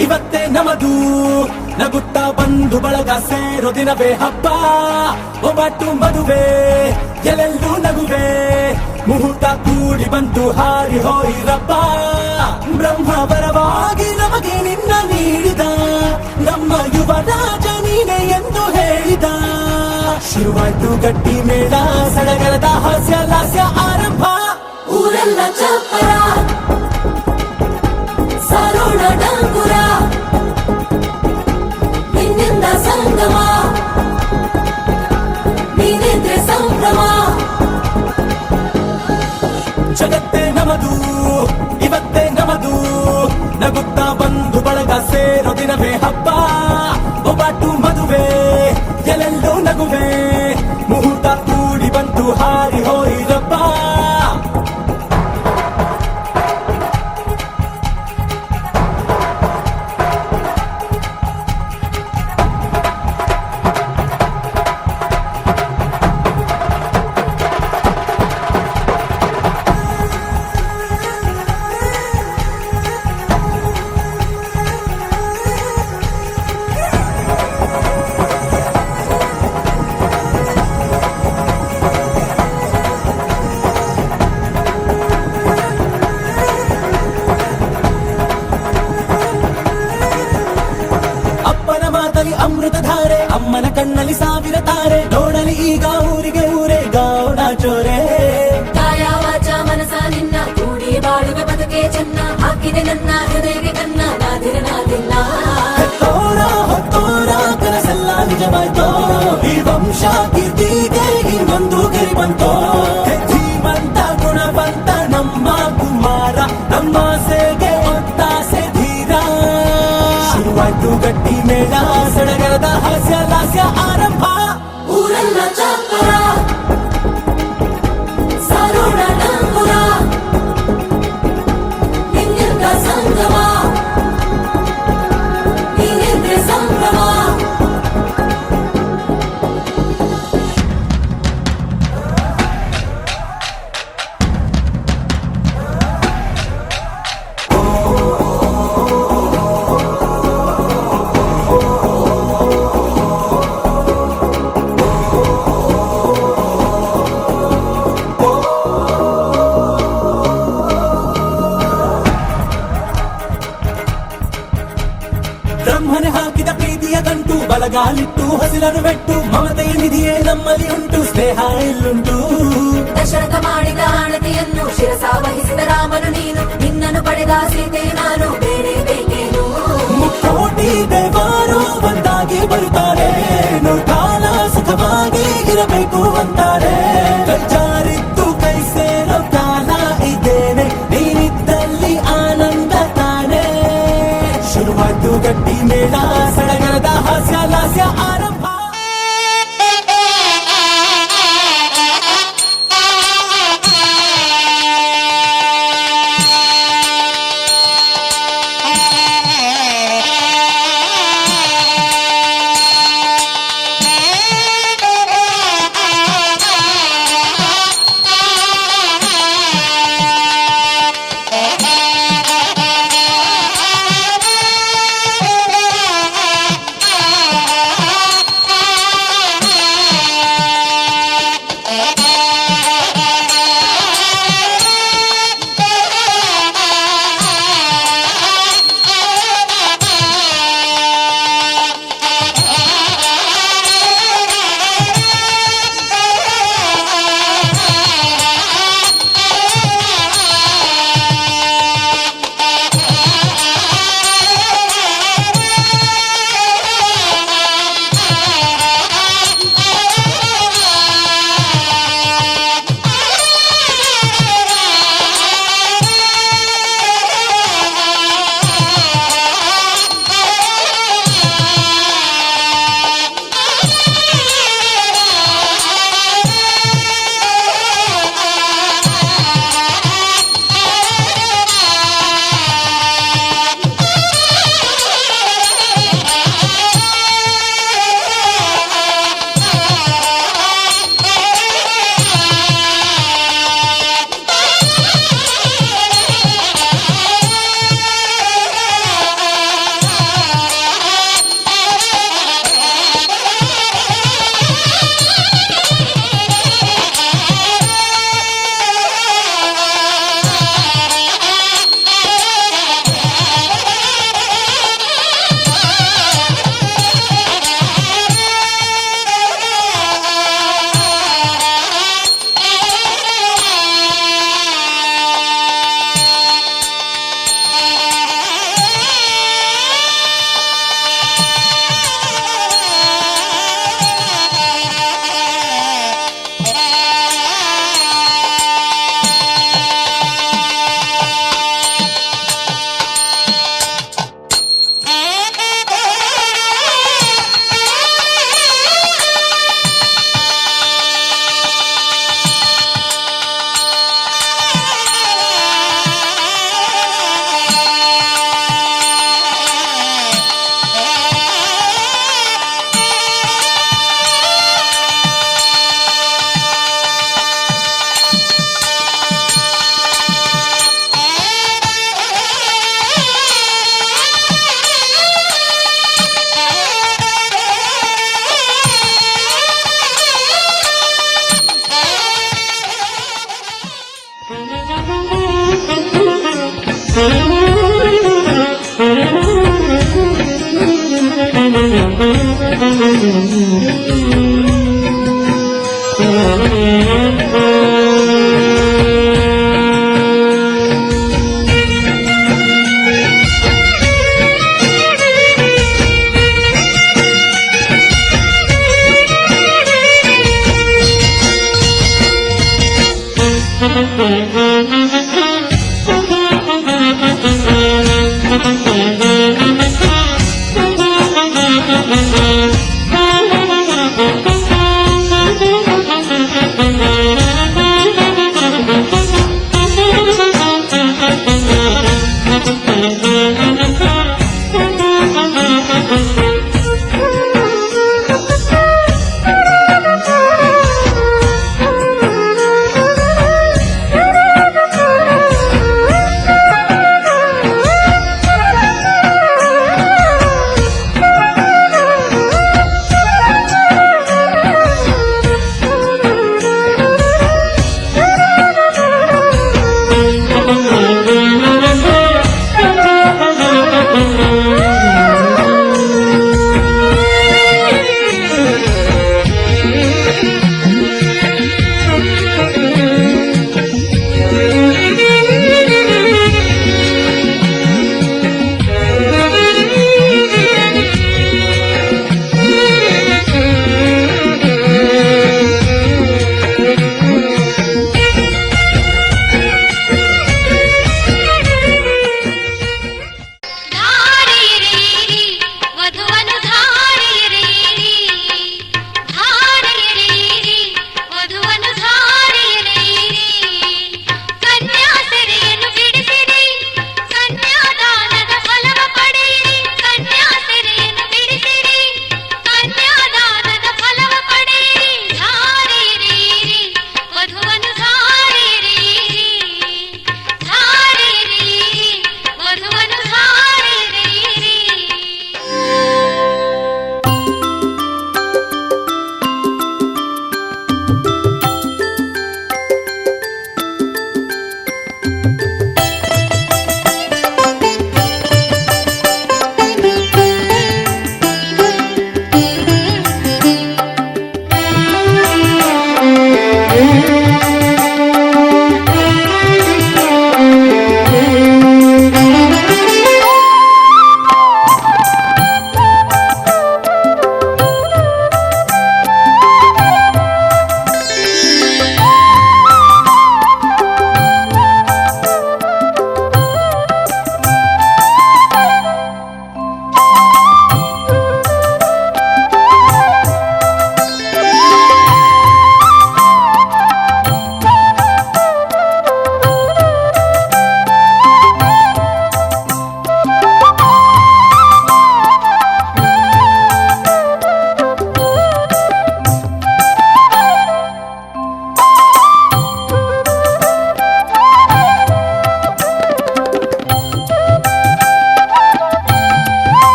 ಇವತ್ತೇ ನಮದು ನಗುತ್ತಾ ಬಂದು ಬಳಗ ಸೇರೋ ದಿನವೇ ಹಬ್ಬ ಒಬ್ಬಟ್ಟು ಮದುವೆ ಎಲ್ಲೆಲ್ಲೂ ನಗುವೆ ಮುಹೂರ್ತ ಕೂಡಿ ಬಂತು ಹಾರಿ ಹೋಯಿರಪ್ಪ ಬ್ರಹ್ಮ ವರವಾಗಿ ನಮಗೆ ನಿನ್ನ ನೀಡಿದ ನಮ್ಮ ಯುವ ರಾಜ ನೀನೆ ಎಂದು ಹೇಳಿದ ಶುರುವಾಯ್ತು ಗಟ್ಟಿ ಮೇಳ ಸಡಗರದ ಹಾಸ್ಯ ಲಾಸ್ಯ ಆರಂಭ ಊರೆಲ್ಲ ಚಪ್ಪರ ಸಾರೋಣ ಡಂಗುರ ನಿನ್ನಿಂದ ಸಂಗಮ ನೀನಿದ್ರೆ ಸಂಭ್ರಮ ಜಗತ್ತೇ ನಮದು ಇವತ್ತೇ ನಮದು ನಗುತ್ತಾ ಬಂದು ಬಳಗ ಸೇರೋ ದಿನವೇ ಹಬ್ಬ ಒಬ್ಬಟ್ಟು ಮದುವೆ ಎಲ್ಲೆಲ್ಲೂ ನಗುವೆ ಮುಹೂರ್ತ ಕೂಡಿ ಬಂತು ಹಾರಿ ಹೋಯಿರಪ್ಪ ಅಮೃತಧಾರೆ ಅಮ್ಮನ ಕಣ್ಣಲ್ಲಿ ಸಾವಿರ ತಾರೆ ನೋಡಲಿ ಈಗ ಊರಿಗೆ ಊರೇ ಗೌಡ ಚೋರೆ ಕಾಯ ವಾಚ ಮನಸ ನಿನ್ನ ಕೂಡಿ ಬಾಳುವೆ ಬದುಕೆ ಚೆನ್ನ ಹಾಕಿದೆ ನನ್ನ ಹೃದಯಕ್ಕೆ ಕನ್ನ ನಾದಿರನಾದಿಲ್ಲ ಹೊತ್ತೋರ ಕನಸೆಲ್ಲ ನಿಜವಾಯ್ತೋ ಈ ವಂಶ ಕೀರ್ತಿಗೆ ಇನ್ನೊಂದು ಗರಿ ಬಂತೋ ಧೀಮಂತ ಗುಣವಂತ ನಮ್ಮ ಕುಮಾರ ನಮ್ಮ ಸೇಗೆ ಒತ್ತಾಸೆ ಧೀರ ಶುರುವಾಯ್ತು ಗಟ್ಟಿ ಮೇಳ ಸಡಗರದ ಹಾಸ್ಯ ಲಾಸ್ಯ ಆರಂಭ ಊರೆಲ್ಲ ಚಪ್ಪರ ಸಾರೋಣ ಡಂಗುರ ನಿನ್ನಿಂದ ಸಂಗಮ ನೀನಿದ್ರೆ ಸಂಭ್ರಮ ಬ್ರಹ್ಮನೆ ಹಾಕಿದ ಪ್ರೀತಿಯ ಗಂಟು ಬಲಗಾಲಿಟ್ಟು ಹಸಿರನ್ನು ಬೆಟ್ಟು ಮಮತೆಯ ನಿಧಿಯೇ ನಮ್ಮಲ್ಲಿ ಉಂಟು ಸ್ನೇಹ ಇಲ್ಲುಂಟು ದಶರಥ ಮಾಡಿದ ಆಣತಿಯನ್ನು ಶಿರಸ ವಹಿಸಿದ ರಾಮನು ನೀನು ನಿನ್ನನ್ನು ಪಡೆದ ಸೀತೆ ನಾನು ಬೇರೆ ಬೇಕೇನು ಮುಕ್ಕೋಟಿ ದೇವರು ಒಂದಾಗಿ ಬರುತ್ತಾರೆ ಕಾಲ ಸುಖವಾಗಿ ಇರಬೇಕು ಅಂತಾರೆ ಕೈ ಜಾರಿದ್ದು ಕೈ ಸೇರೋ ಕಾಲ ಇದ್ದೇನೆ ನೀನಿದ್ದಲ್ಲಿ ಆನಂದ ತಾನೆ ಶುರುವಾಯ್ತು ಗಟ್ಟಿ ಮೇಳ ಸಡಗರದ ಹಾಸ್ಯ ಲಾಸ್ಯ ಆರಂಭ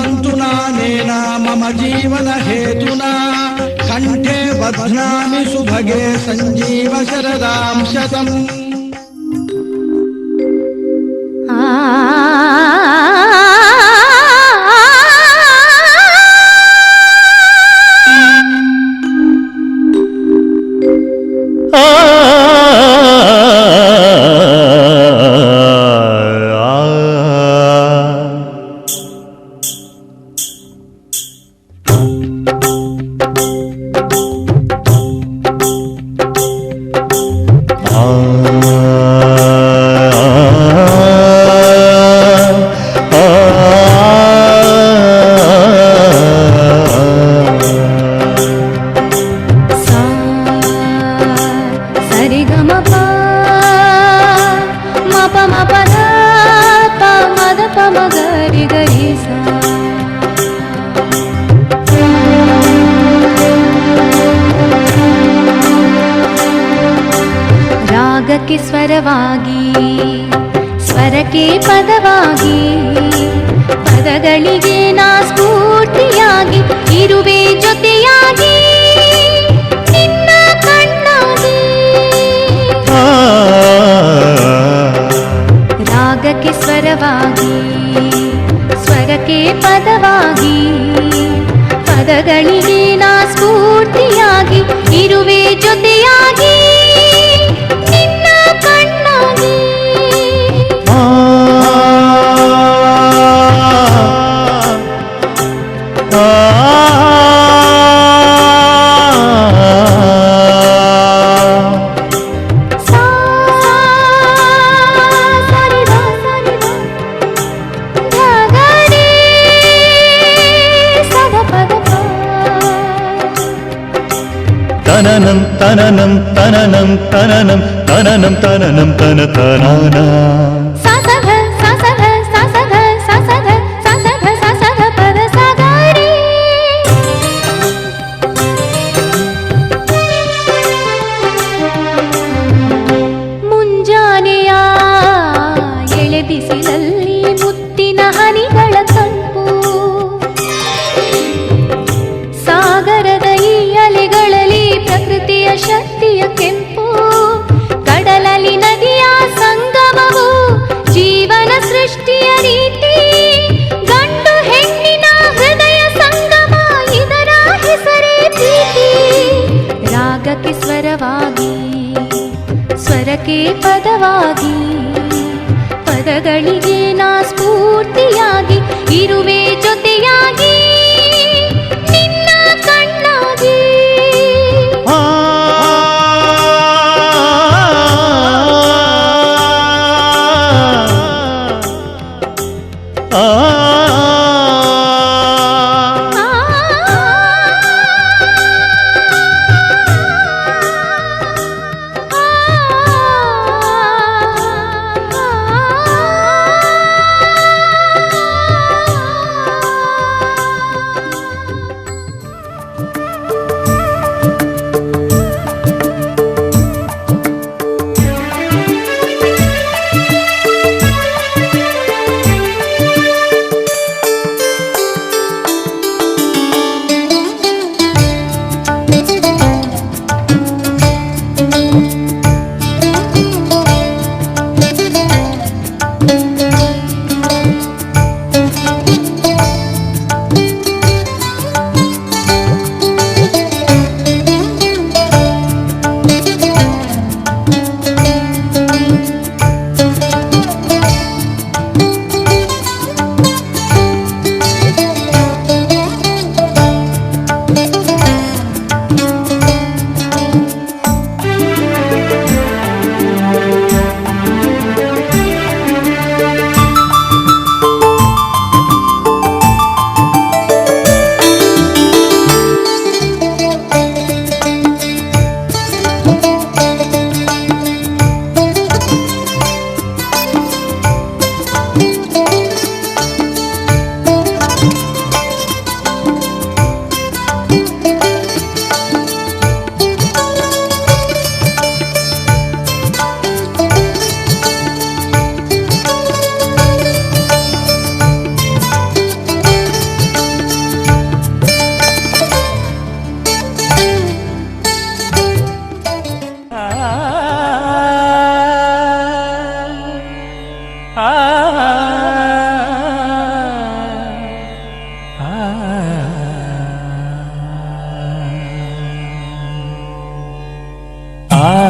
तन्तुनानेन मम जीवन हेतुना कंठे बध्नामि सुभगे संजीव शरदां शतम्। ರಾಗಕ್ಕೆ ಸ್ವರವಾಗಿ ಸ್ವರಕ್ಕೆ ಪದವಾಗಿ ಪದಗಳಿಗೆ ನಾ ಸ್ಫೂರ್ತಿಯಾಗಿ ಇರುವೆ ಜೊತೆಯಾಗಿ ನಿನ್ನ ಕಣ್ಣಾಗಿ ರಾಗಕ್ಕೆ ಸ್ವರವಾಗಿ ಸ್ವರಕ್ಕೆ ಪದವಾಗಿ ಪದಗಳಿಗೆ ನಾ ಸ್ಫೂರ್ತಿಯಾಗಿ ಇರುವೆ ಜೊತೆಯಾಗಿ തനനം തനനം തനനം തനനം തനനം തനനം തന തനാന സസധ സസധ സസധ സസധ സസധ സസധ പദ സഗരി ಮುಂಜಾನೆಯ ಎಳೆ ಬಿಸಿಲಲ್ಲಿ ಮುತ್ತಿನ ಹನಿಗಳ ತಂಪು ಸಾಗರದ ಈ ಅಲೆಗಳಲ್ಲಿ ಪ್ರಕೃತಿಯ ಶಕ್ತಿಯ ಕೆಂಪು ಕಡಲಲ್ಲಿ ನದಿಯ ಸಂಗಮವು ಜೀವನ ಸೃಷ್ಟಿಯ ರೀತಿ ಗಂಡು ಹೆಣ್ಣಿನ ಹೃದಯ ಸಂಗಮ ಇದರ ಹೆಸರೇ ಪ್ರೀತಿ ರಾಗಕ್ಕೆ ಸ್ವರವಾಗಿ ಸ್ವರಕ್ಕೆ ಪದವಾಗಿ ಪದಗಳಿಗೆ ನಾ ಸ್ಫೂರ್ತಿಯಾಗಿ ಇರುವೆ ಜೊತೆಯಾಗಿ ನಿನ್ನ ಕಣ್ಣಾಗಿ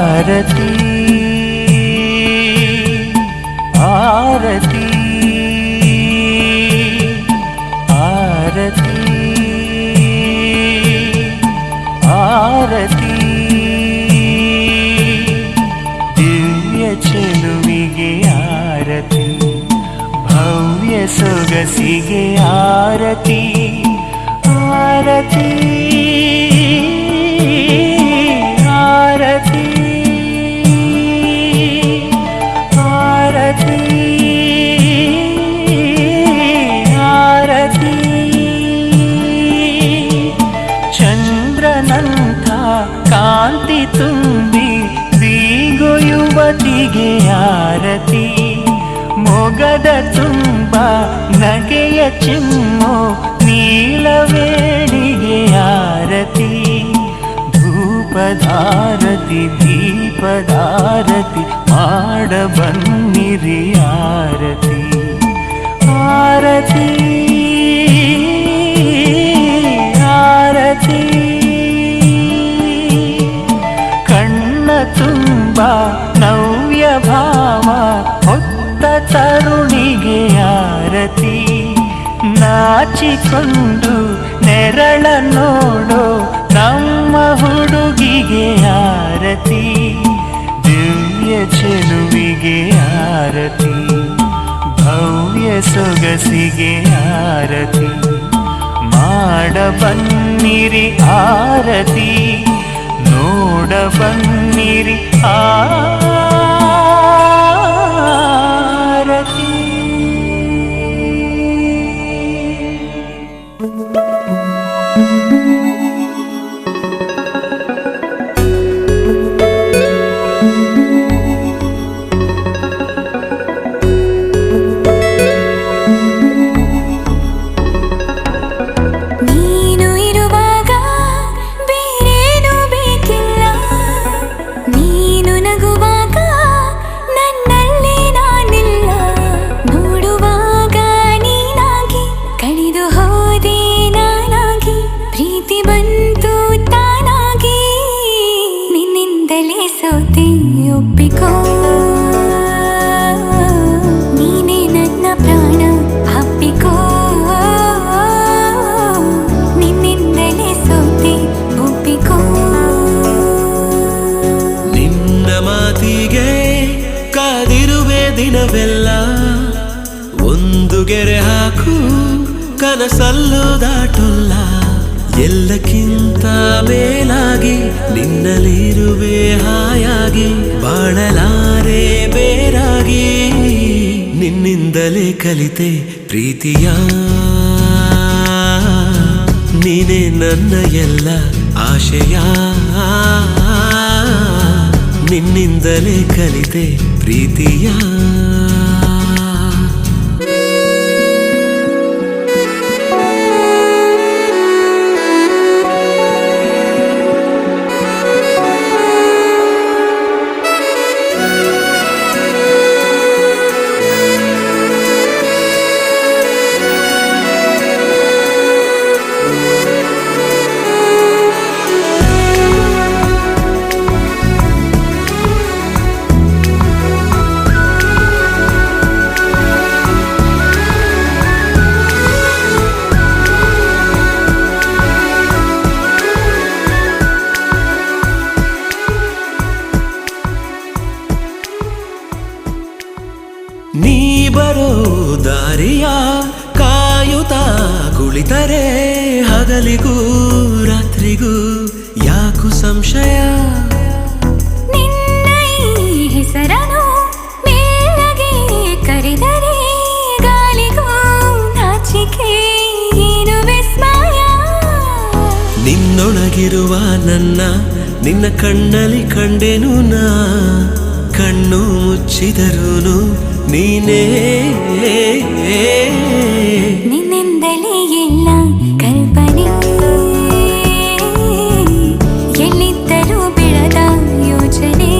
ಆರತಿ ಆರತಿ ಆರತಿ ಆರತಿ ದಿವ್ಯ ಚೆಲುವಿಗೆ ಆರತಿ ಭವ್ಯ ಸೊಗಸಿಗೆ ಆರತಿ ಆರತಿ ಆರತಿ ಆರತಿ ಆರತಿ ಚಂದ್ರನಂಥ ಕಾಂತಿ ತುಂಬಿ ಬೀಗೋ ಯುವತಿಗೆ ಆರತಿ ಮೊಗದ ತುಂಬ ನಗೆಯ ಚಿಮ್ಮೋ ನೀಲವೇಣಿಗೆ ಆರತಿ ಧೂಪಧಾರತಿ ದೀಪಧಾರತಿ ಮಾಡ ಬನ್ನಿರಿ ಆರತಿ ಆರತಿ ಆರತಿ ಕಣ್ಣ ತುಂಬ ನವ್ಯ ಭಾವ ಹೊತ್ತ ತರುಣಿಗೆ ಆರತಿ ನಾಚಿಕೊಂಡು ನೆರಳ ನೋಡೋ ನಮ್ಮ ಹುಡುಗಿಗೆ ಆರತಿ ದಿವ್ಯ ಚೆಲುವಿಗೆ ಆರತಿ ಭವ್ಯ ಸೊಗಸಿಗೆ ಆರತಿ ಮಾಡ ಬನ್ನಿರಿ ಆರತಿ ನೋಡ ಬನ್ನಿರಿ ಆರತಿ ನೀನು ಇರುವಾಗ ಬೇರೇನೂ ಬೇಕಿಲ್ಲ, ನೀನು ನಗುವಾಗ ನನ್ನಲ್ಲಿ ನಾನಿಲ್ಲ, ನೋಡುವಾಗ ನೀನಾಗಿ ಕಳೆದು ಹೋದೆ ನಾನಾಗಿ, ಪ್ರೀತಿ ಬಂತು ತಾನಾಗಿ, ನಿನ್ನಿಂದಲೇ ಸೋತೆ ಒಪ್ಪಿಕೋ, ನೀನೇ ನನ್ನ ಪ್ರಾಣ ಅಪ್ಪಿಕೋ, ನಿನ್ನಿಂದಲೇ ಸೋತೆ ಒಪ್ಪಿಕೋ. ನಿನ್ನ ಮಾತಿಗೆ ಕಾದಿರುವೆ ದಿನವೆಲ್ಲ, ಒಂದು ಗೆರೆ ಹಾಕು ಕನಸಲ್ಲೂ ದಾಟುಲ್ಲ, ಎಲ್ಲಕ್ಕಿಂತ ಮೇಲಾಗಿ ನಿನ್ನಲ್ಲಿರುವೆ ಹಾಯಾಗಿ, ಬಾಳಲಾರೆ ಬೇರಾಗಿ, ನಿನ್ನಿಂದಲೇ ಕಲಿತೆ ಪ್ರೀತಿಯ, ನೀನೇ ನನ್ನ ಎಲ್ಲ ಆಶಯ, ನಿನ್ನಿಂದಲೇ ಕಲಿತೆ ಪ್ರೀತಿಯ. ನೀ ಬರೋ ದಾರಿಯ ಕಾಯುತ್ತಾ ಕುಳಿತರೆ, ಹಗಲಿಗೂ ರಾತ್ರಿಗೂ ಯಾಕು ಸಂಶಯ, ನಿನ್ನ ಈ ಹೆಸರನು ಮೇಲಗೆ ಕರೆದರೆ, ಗಾಳಿಗೂ ನಾಚಿಕೆ ಏನು ವಿಸ್ಮಯ, ನಿನ್ನೊಳಗಿರುವ ನನ್ನ ನಿನ್ನ ಕಣ್ಣಲ್ಲಿ ಕಂಡೆನು ನಾ, ಕಣ್ಣು ಮುಚ್ಚಿದರೂನು ನೀನೇ, ನಿನ್ನಿಂದಲೇ ಎಲ್ಲ ಕಲ್ಪನೆ, ಎಲ್ಲಿದ್ದರೂ ಬೆಳೆದ ಯೋಚನೆ,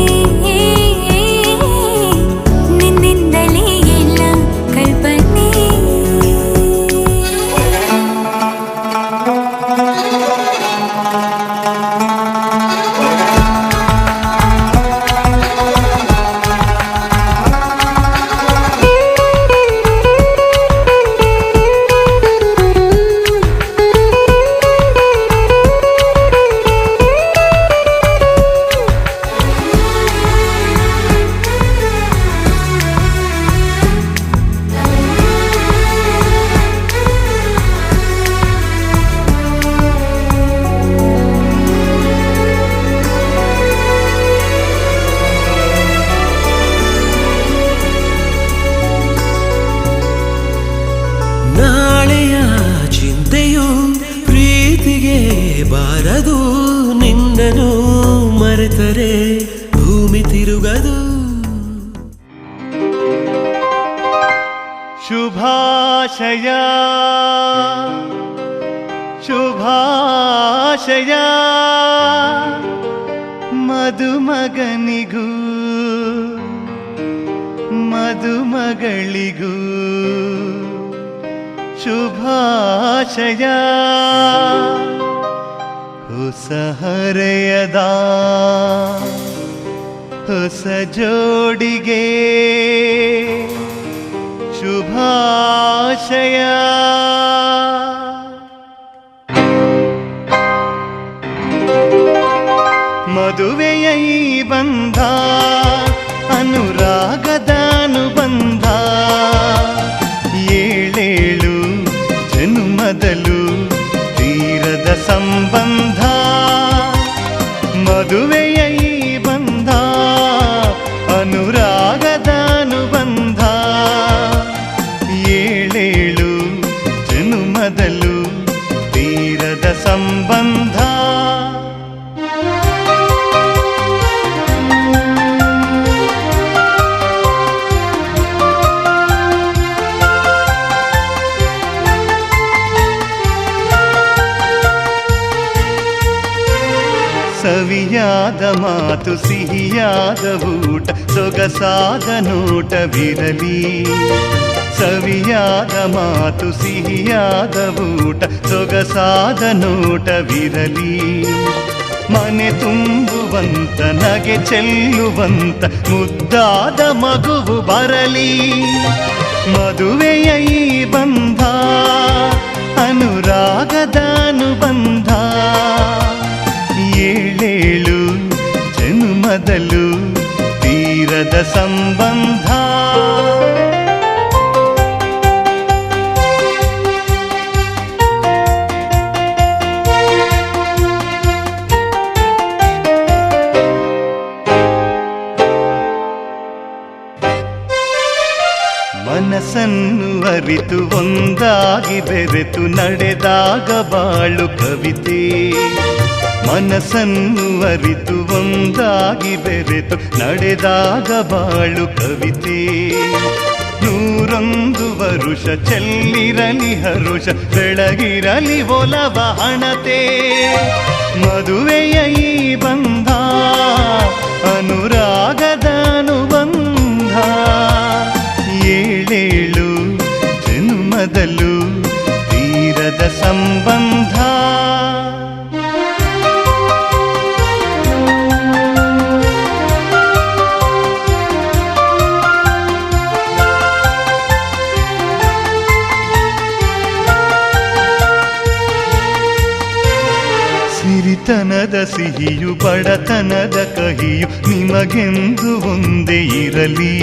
ನಿನ್ನಿಂದಲೇ ಎಲ್ಲ ಬಾರದು ನಿನ್ನನು ಮರೆತರೆ ಭೂಮಿ ತಿರುಗದು. ಶುಭಾಶಯ ಶುಭಾಶಯ ಮದುಮಗನಿಗೂ ಮದುಮಗಳಿಗೂ ಶುಭಾಶಯ. ಹೊಸ ಹರೆಯದ ಹೊಸ ಜೋಡಿಗೆ ಶುಭಾಶಯ. ಮದುವೆಯ ಈ ಬಂಧ ಅನುರಾಗದ ಅನುಬಂಧ, ಏಳೇಳು ಜನುಮದಲು ತೀರದ ಸಂಬಂಧ. ಮದುವೆಯ ಈ ಬಂಧ ಅನುರಾಗದ ಅನುಬಂಧ, ಏಳೇಳು ಜನುಮದಲು ತೀರದ ಸಂಬಂಧ. ಸವಿಯಾದ ಮಾತು ಸಿಹಿಯಾದ ಊಟ ಸೊಗಸಾದ ನೋಟವಿರಲಿ. ಸವಿಯಾದ ಮಾತು ಸಿಹಿಯಾದ ಊಟ ಸೊಗಸಾದ ನೋಟವಿರಲಿ. ಮನೆ ತುಂಬುವಂತ ನಗೆ ಚೆಲ್ಲುವಂತ ಮುದ್ದಾದ ಮಗುವು ಬರಲಿ. ಮದುವೆಯ ಈ ಬಂಧ ಅನುರಾಗದ ಅನುಬಂಧ, ಏಳೇಳು ಜನುಮದಲು ತೀರದ ಸಂಬಂಧ. ಮನಸ್ಸನ್ನು ಅರಿತು ಒಂದಾಗಿ ಬೆರೆತು ನಡೆದಾಗ ಬಾಳು ಕವಿತೆ. ಮನಸ್ಸನ್ನು ಅರಿತು ಒಂದಾಗಿ ಬೆರೆತು ನಡೆದಾಗ ಬಾಳು ಕವಿತೆ. 101 ವರುಷ ಚೆಲ್ಲಿರಲಿ ಹರುಷ ಬೆಳಗಿರಲಿ ಒಲವ ಹಣತೆ. ಮದುವೆಯ ಈ ಬಂಧ ಅನುರಾಗದ ಅನುಬಂಧ, ಏಳೇಳು ಜನುಮದಲು ತೀರದ ಸಂಬಂಧ. ಸಿರಿತನದ ಸಿಹಿಯು ಬಡತನದ ಕಹಿಯು ನಿಮಗೆಂದು ಒಂದೇ ಇರಲಿ.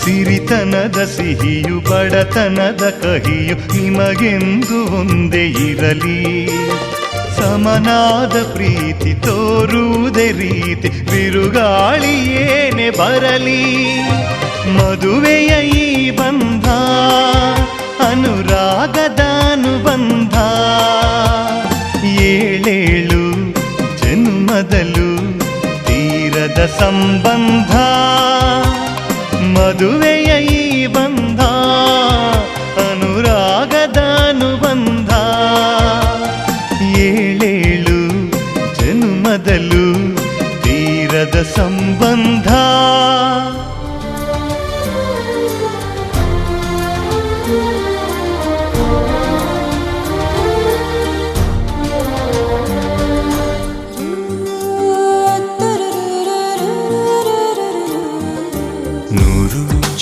ಸಿರಿತನದ ಸಿಹಿಯು ಬಡತನದ ಕಹಿಯು ನಿಮಗೆಂದು ಒಂದೇ ಇರಲಿ. ಸಮನಾದ ಪ್ರೀತಿ ತೋರುವುದೇ ರೀತಿ ಬಿರುಗಾಳಿ ಏನೇ ಬರಲಿ. ಮದುವೆಯ ಈ ಬಂಧ ಅನುರಾಗದ ಅನುಬಂಧ, ಏಳೇಳು ಜನ್ಮದಲು ತೀರದ ಸಂಬಂಧ. ಮದುವೆಯ ಈ ಬಂಧ ಅನುರಾಗದ ಅನುಬಂಧ, ಏಳೇಳು ಜನ್ಮದಲು ತೀರದ ಸಂಬಂಧ.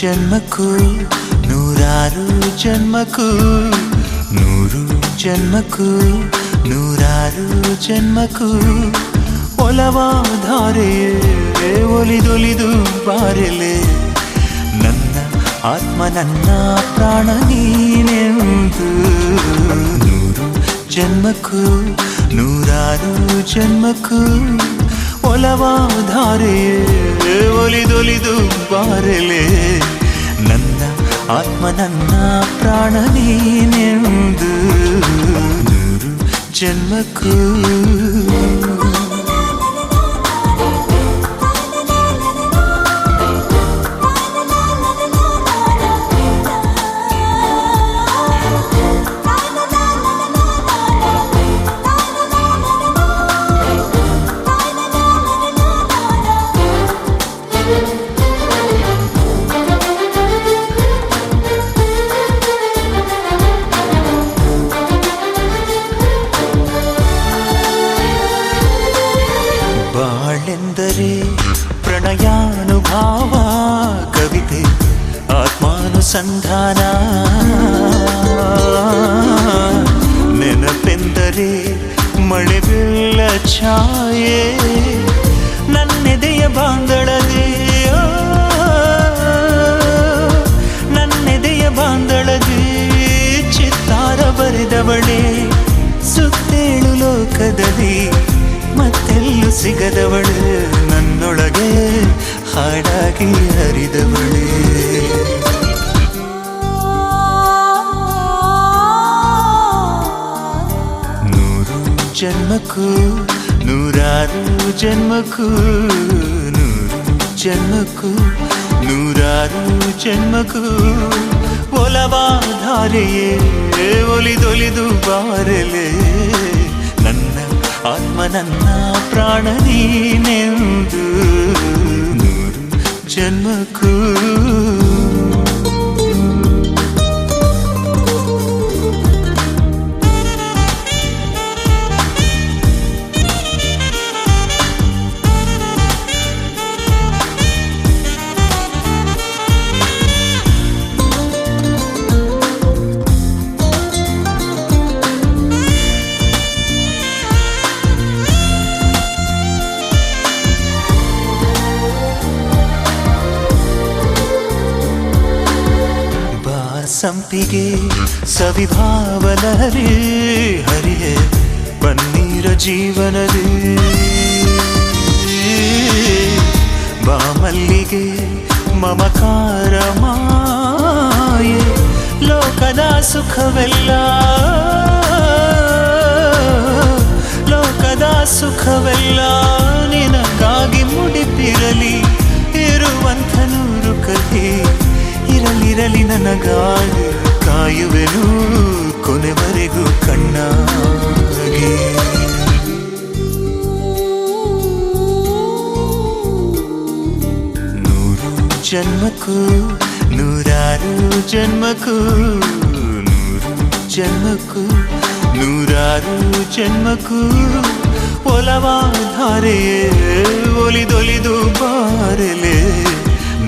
ಜನ್ಮಕ್ಕೂ ನೂರಾರು ಜನ್ಮಕ್ಕೂ, 100 ಜನ್ಮಕ್ಕೂ ನೂರಾರು ಜನ್ಮಕ್ಕೂ ಒಲವಾಧಾರೆಯೇ ಒಲಿದೊಲಿದು ಬಾರೆಲೆ. ನನ್ನ ಆತ್ಮ ನನ್ನ ಪ್ರಾಣ ನೀನೆಂದು. 100 ಜನ್ಮಕ್ಕೂ ನೂರಾರು ಜನ್ಮಕ್ಕೂ ಒಲವಾಧಾರೆಯೇ ಒಲಿದೊಲಿದು ಬಾರೆಲೆ. ನನ್ನ ಆತ್ಮ ನನ್ನ ಪ್ರಾಣ ನೀನೆಂದು. 100 ಜನ್ಮಕ್ಕೂ ಬಾಳೆಂದರೆ ಪ್ರಣಯಾನುಭಾವ ಕವಿತೆ ಆತ್ಮಾನುಸಂಧಾನ ನೆನಪೆಂದರೆ ಮಳೆ ಬೀಳ ಛಾಯೆ ನನ್ನೆದೆಯ ಬಾಂದಳದೆ ನನ್ನೆದೆಯ ಬಾಂದಳದೆ ಚಿತ್ತಾರ ಬರೆದವಳೆ ಸುತ್ತೇಳು ಲೋಕದಲ್ಲಿ ಮತ್ತೆಲ್ಲೂ ಸಿಗದವಳು ನನ್ನೊಳಗೆ ಹಾಡಾಗಿ ಹರಿದವಳೆ ನೂರು ಜನ್ಮಕ್ಕೂ ನೂರಾರು ಜನ್ಮಕ್ಕೂ ನೂರು ಜನ್ಮಕ್ಕೂ ನೂರಾರು ಜನ್ಮಕ್ಕೂ ಒಲವಾಧಾರೆಯೇ ಒಲಿದೊಲಿದು ಬಾರಲೆ ನನ್ನ ಆತ್ಮ ನನ್ನ ಪ್ರಾಣ ನೀನೆಂದು ನೂರು ಜನ್ಮಕ್ಕೂ ಸಂಪಿಗೆ ಸವಿಭಾವಲಹರಿ ಹರಿಯೇ ಪನ್ನೀರ ಜೀವನದಿ ಬಾಮಲ್ಲಿಗೆ ಮಮಕಾರ ಮಾಯೆ ಲೋಕದ ಸುಖವೆಲ್ಲ ಲೋಕದ ಸುಖವೆಲ್ಲ ನಿನಗಾಗಿ ಮುಡಿಪಿರಲಿ ಇರುವಂಥ ನೂರು ಕಥೆ ಇರಲಿರಲಿ ನನಗಾಗಿ ಕಾಯುವೆನು ಕೊನೆವರೆಗೂ ಕಣ್ಣಾಗಿ ನೂರು ಜನ್ಮಕ್ಕೂ ನೂರಾರು ಜನ್ಮಕ್ಕೂ ನೂರು ಜನ್ಮಕ್ಕೂ ನೂರಾರು ಜನ್ಮಕ್ಕೂ ಒಲವಾಧಾರೆಯೇ ಒಲಿದೊಲಿದು ಬಾರಲೆ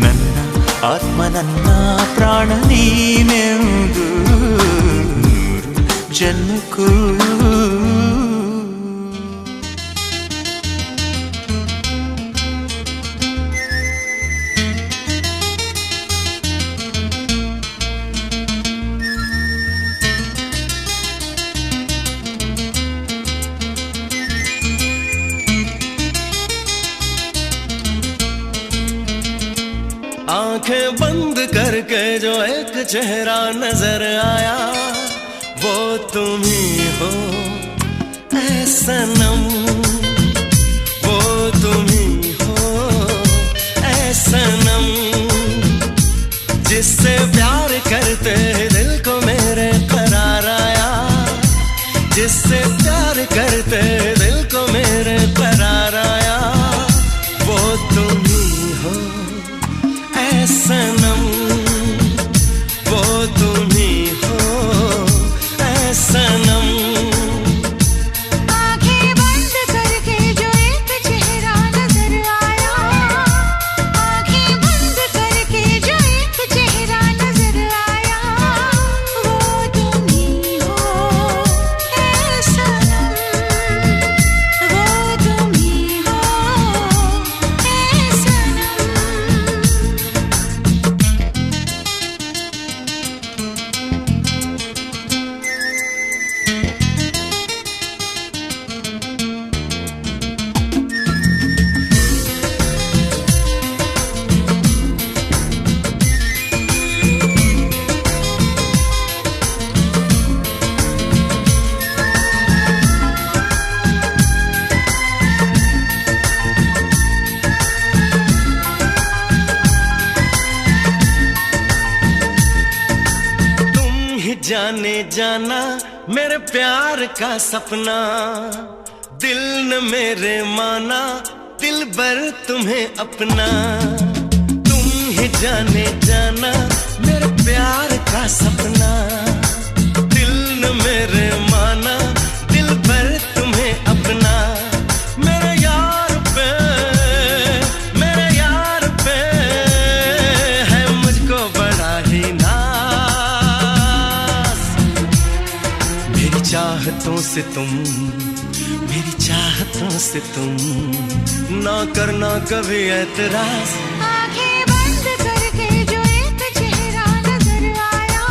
ನನ್ನ ಆತ್ಮ ನನ್ನ ಪ್ರಾಣ ನೀನೆಂದು ನೂರು ಜನ್ಮಕ್ಕೂ आंखें बंद करके जो एक चेहरा नजर आया वो तुम ही हो ऐ सनम वो तुम ही हो ऐ सनम जिससे प्यार करते दिल को मेरे करार आया जिससे प्यार करते दिल को मेरे करार आया वो तुम ही हो सनम वो तुम ही हो ऐ सनम आंखें बंद करके जो एक चेहरा नजर आया आंखें बंद करके जो एक चेहरा नजर आया वो तुम ही हो ऐ सनम जाने जाना मेरे प्यार का सपना, दिल न मेरे माना दिल भर तुम्हें अपना। तुम ही जाने जाना मेरे प्यार का सपना, दिल न मेरे माना दिल भर तुम्हें अपना। मेरे यार पे है मुझको बड़ा ही नाज। मेरी चाहतों से तुम, मेरी चाहतों से तुम ना करना कभी ऐतराज। आंखें बंद करके जो एक चेहरा नजर आया,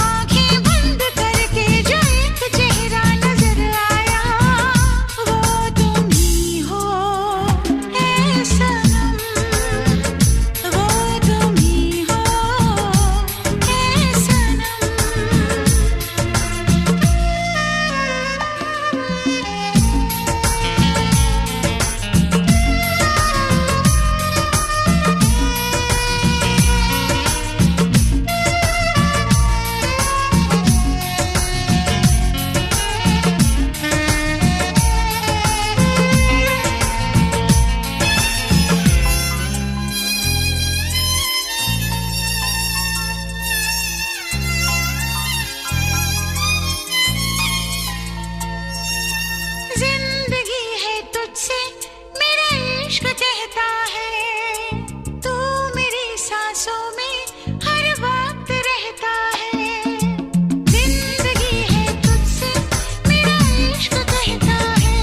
आंखें बंद करके जो एक चेहरा नजर आया, वो तुम ही हो ऐ सनम, वो तुम ही हो ऐ सनम। जिंदगी है तुझसे मेरा इश्क कहता है, तू मेरी सांसों में हर वक्त रहता है। जिंदगी है तुझसे मेरा इश्क कहता है,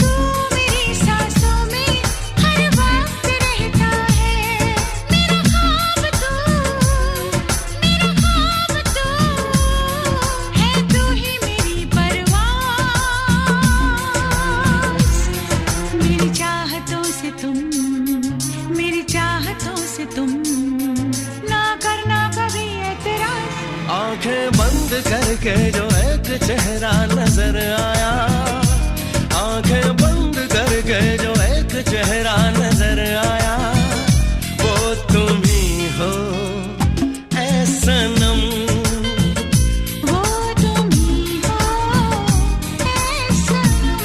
तू मेरी सांसों में हर वक्त रहता है। मेरा ख्वाब तू है, तू ही मेरी परवाज़। मेरी चाहतों से तुम, मेरी चाहतों से तुम ना करना कभी ऐतराज। आंखें बंद करके जो एक चेहरा नजर आया, आंखें बंद करके जो एक चेहरा नजर आया, वो तुम ही हो ऐ सनम। वो तुम ही हो ऐ सनम।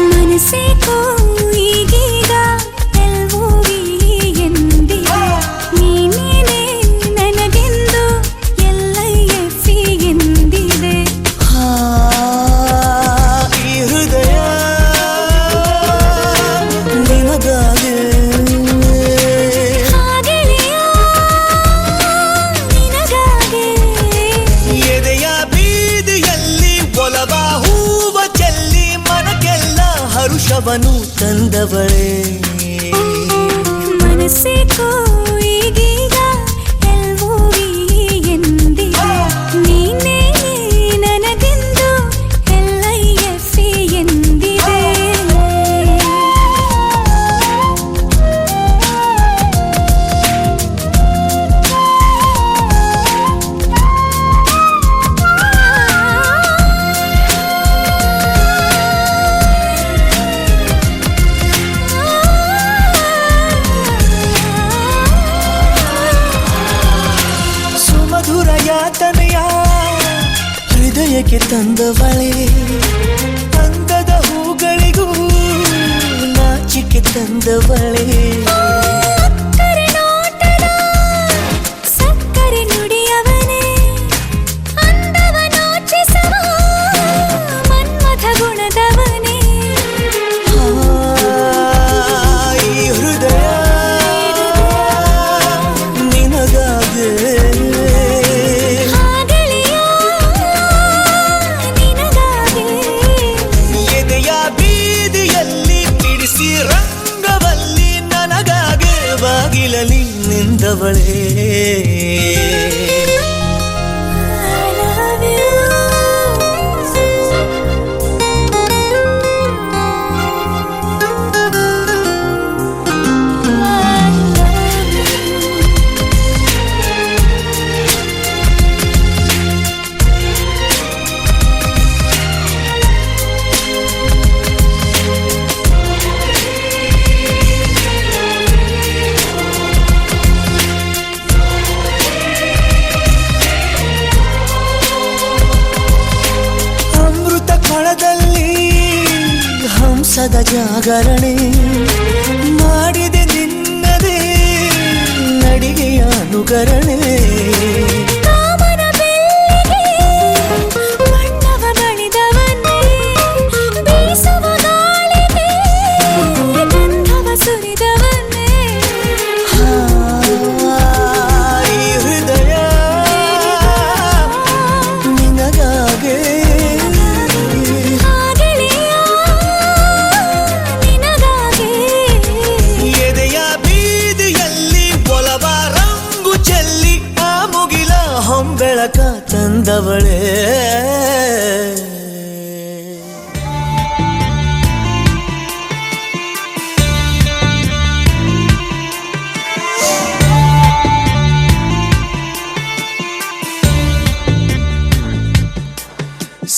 ಮನಸ್ಸೇ ಕೋಯಿಗೀಗ ಎಲ್ವೋಗಿ ಎಂದಿದೆ, ನೀನೇನೆ ನನಗೆಂದು LIFE ಎಂದಿದೆ. ಈ ಹೃದಯ ನಿನಗಾಗಿ ಹಾಗೆಳೆಯ ನಿನಗಾಗೆ ಎದೆಯ ಬೀದಿಯಲ್ಲಿ ಒಲವ ಹೂವ ಚೆಲ್ಲಿ ಮನಕ್ಕೆಲ್ಲ ಹರುಷವನು ತಂದವಳೇ. ಮನಸ್ಸೇ ಕೋಯಿಗೀಗ ಎಲ್ವೋಗಿ ಎಂದಿದೆ, ನೀನೇ ನನಗೆಂದು LIFE ಎಂದಿದೆ. ಸುಮಧುರ ಯಾತನೆಯ ಹೃದಯಕ್ಕೆ ತಂದವಳೇ, ಅಂದದ ಹೂಗಳಿಗೂ ನಾಚಿಕೆ ತಂದವಳೇ. ಅಕ್ಕರೆ ನೋಟದ ಸಕ್ಕರೆ ನುಡಿಯವನೇ, ಅಂದವ ನಾಚಿಸುವ ಮನ್ಮಥ ಗುಣದವನೇ. ಈ ಹೃದಯ ನಿನಗಾಗಿ ತಂದವಳೇ. ಹಂಸದ ಜಾಗರಣೆ ಮಾಡಿದೆ ನಿನ್ನದೇ ನಡಿಗೆಯ ಅನುಕರಣೆ. ಕಾಮನ ಬೆಳ್ಳಿಗೆ ಬಣ್ಣವ ಬಳಿದವನೇ ಬೀಸುವ ಗಾಳಿಗೆ ಗಂಧವ ಸುರಿದವನೇ. ಈ ಹೃದಯ ನಿನಗಾಗೆ ಬೆಳಕ ತಂದವಳೇ.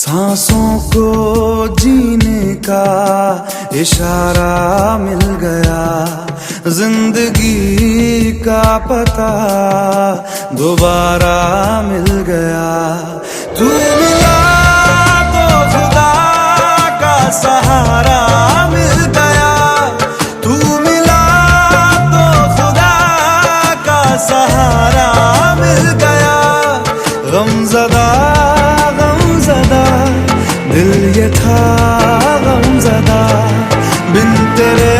सांसों को जीने का इशारा मिल गया, जिंदगी का पता दोबारा मिल गया. तू मिला तो खुदा का सहारा मिल गया, तू मिला तो खुदा का सहारा मिल गया. गमज़दा दिल ये था गमज़दा, बिन तेरे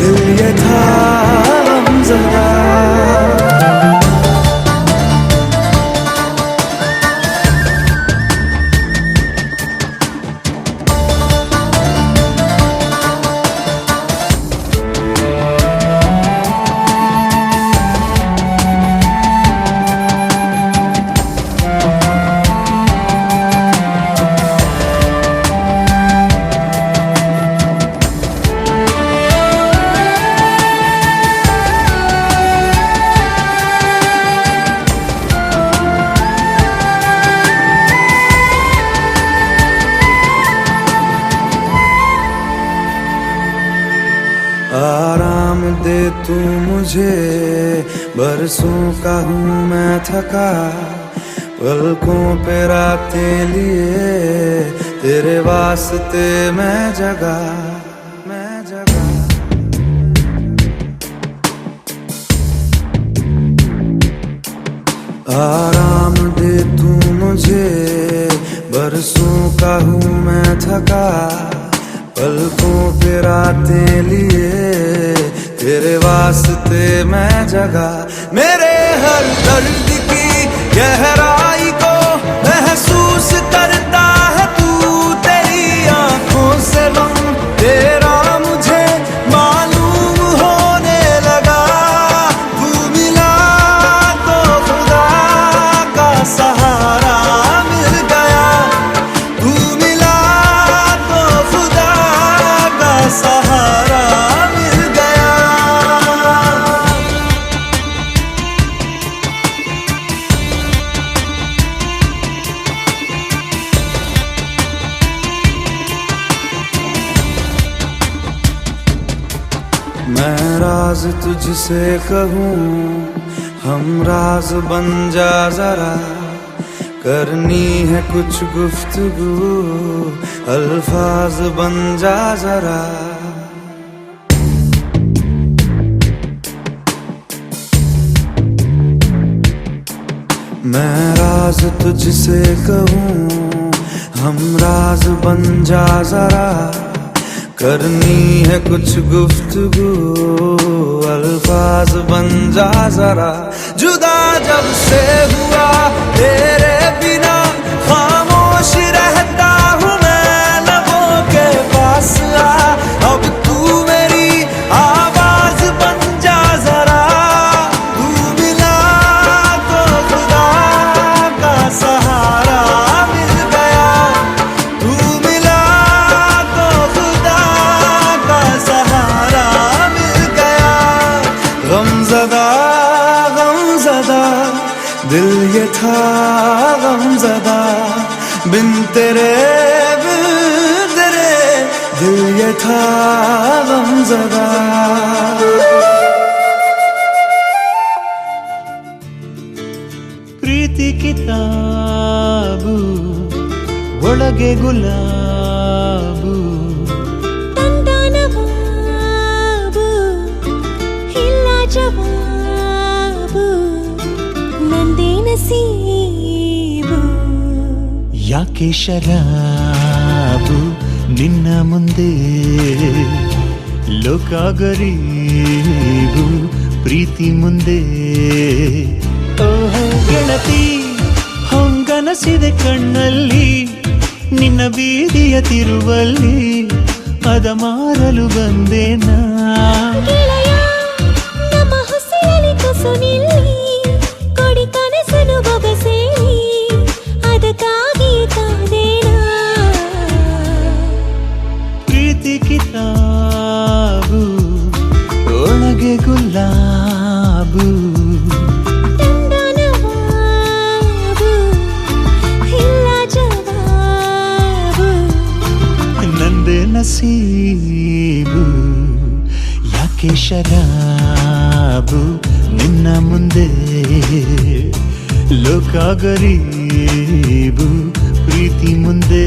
दिल ये था गमज़दा. आराम दे तू मुझे, बरसों का हूँ मैं थका, पलकों पे रातें लिए तेरे वास्ते मैं जगा. आराम दे तू मुझे, बरसों का हूँ मैं थका, पलकों पे रातें लिए तेरे वास्ते मैं जगा. मेरे हर दर्द की गहराई को महसूस करता है तू, तेरी आंखों से गम तेरा मुझे मालूम होने लगा. तू मिला तो खुदा का सहारा मिल गया, तू मिला तो खुदा का सहारा मिल गया. मैं राज तुझसे कहूँ, हम राज बन जा जरा, करनी है कुछ गुफ्तगू, अल्फाज बन जा जरा. मैं राज तुझसे कहूँ, हम राज बन जा जरा, करनी है कुछ गुफ्तगू, अल्फाज बन जा जरा. जुदा जब से हुआ तेरे बिना खामोश रहता हूँ मैं, लबों के पास आ अब तू मेरी आवाज बन जा गमज़दा गमज़दा दिल ये था गमज़दा बिन तेरे दिल ये था गमज़दा ಪ್ರೀತಿ ಕಿತಾಬು ಒಳಗೆ ಗುಲಾಬು ತಂದನವಾಬು ಇಲ್ಲ ಜವಾಬು ನಂದೇ ನಸೀಬು ಯಾಕೆ ಶರಾಬು ನಿನ್ನ ಮುಂದೆ ಲೋಕ ಗರೀಬು ಪ್ರೀತಿ ಮುಂದೆ ಓಹೋ ಗೆಳತಿ ಹೊಂಗನಸಿದೆ ಕಣ್ಣಲ್ಲಿ ನಿನ್ನ ಬೀದಿಯ ತಿರುವಲ್ಲಿ ಅದ ಮಾರಲು ಬಂದೆ ನಾ ಗೆಳೆಯ ನಮ್ಮ ಹೊಸಲಿ ತುಸು ನಿಲ್ಲಿ ಕೊಡಿ ಕನಸನು ಬೊಗಸೇಲಿ ಅದಕ್ಕಾಗಿ ಕಾದೇನಾ ಪ್ರೀತಿ ಕಿತಾಬು ಒಳಗೆ ಗುಲಾಬು ತಂದನವಾಬು ಇಲ್ಲ ಜವಾಬು ನಂದೇ ನಸೀಬು ಯಾಕೆ ಶರಾಬು ನಿನ್ನ ಮುಂದೆ ಲೋಕ ಗರೀಬು ಪ್ರೀತಿ ಮುಂದೆ